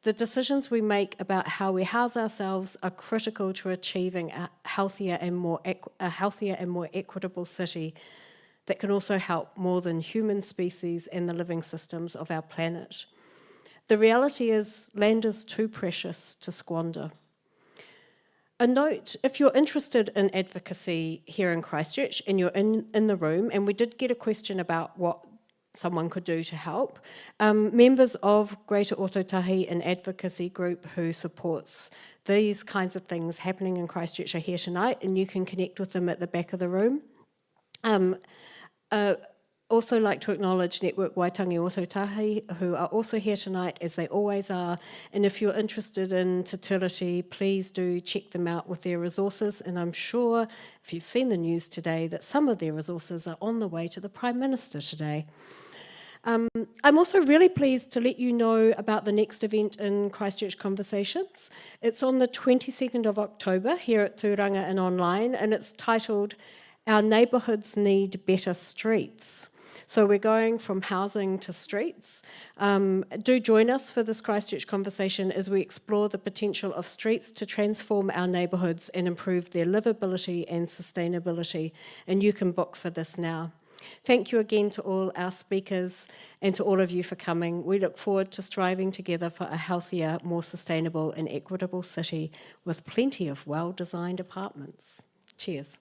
The decisions we make about how we house ourselves are critical to achieving a healthier and more equitable city that can also help more than human species and the living systems of our planet. The reality is, land is too precious to squander. A note, if you're interested in advocacy here in Christchurch and you're in the room, and we did get a question about what someone could do to help, members of Greater Ōtautahi, an advocacy group who supports these kinds of things happening in Christchurch, are here tonight, and you can connect with them at the back of the room. Also like to acknowledge Network Waitangi Ōtautahi, who are also here tonight, as they always are. And if you're interested in Te Tiriti, please do check them out with their resources. And I'm sure, if you've seen the news today, that some of their resources are on the way to the Prime Minister today. I'm also really pleased to let you know about the next event in Christchurch Conversations. It's on the 22nd of October here at Tūranga and online, and it's titled, Our Neighbourhoods Need Better Streets. So we're going from housing to streets. Do join us for this Christchurch conversation as we explore the potential of streets to transform our neighbourhoods and improve their livability and sustainability. And you can book for this now. Thank you again to all our speakers and to all of you for coming. We look forward to striving together for a healthier, more sustainable and equitable city with plenty of well-designed apartments. Cheers.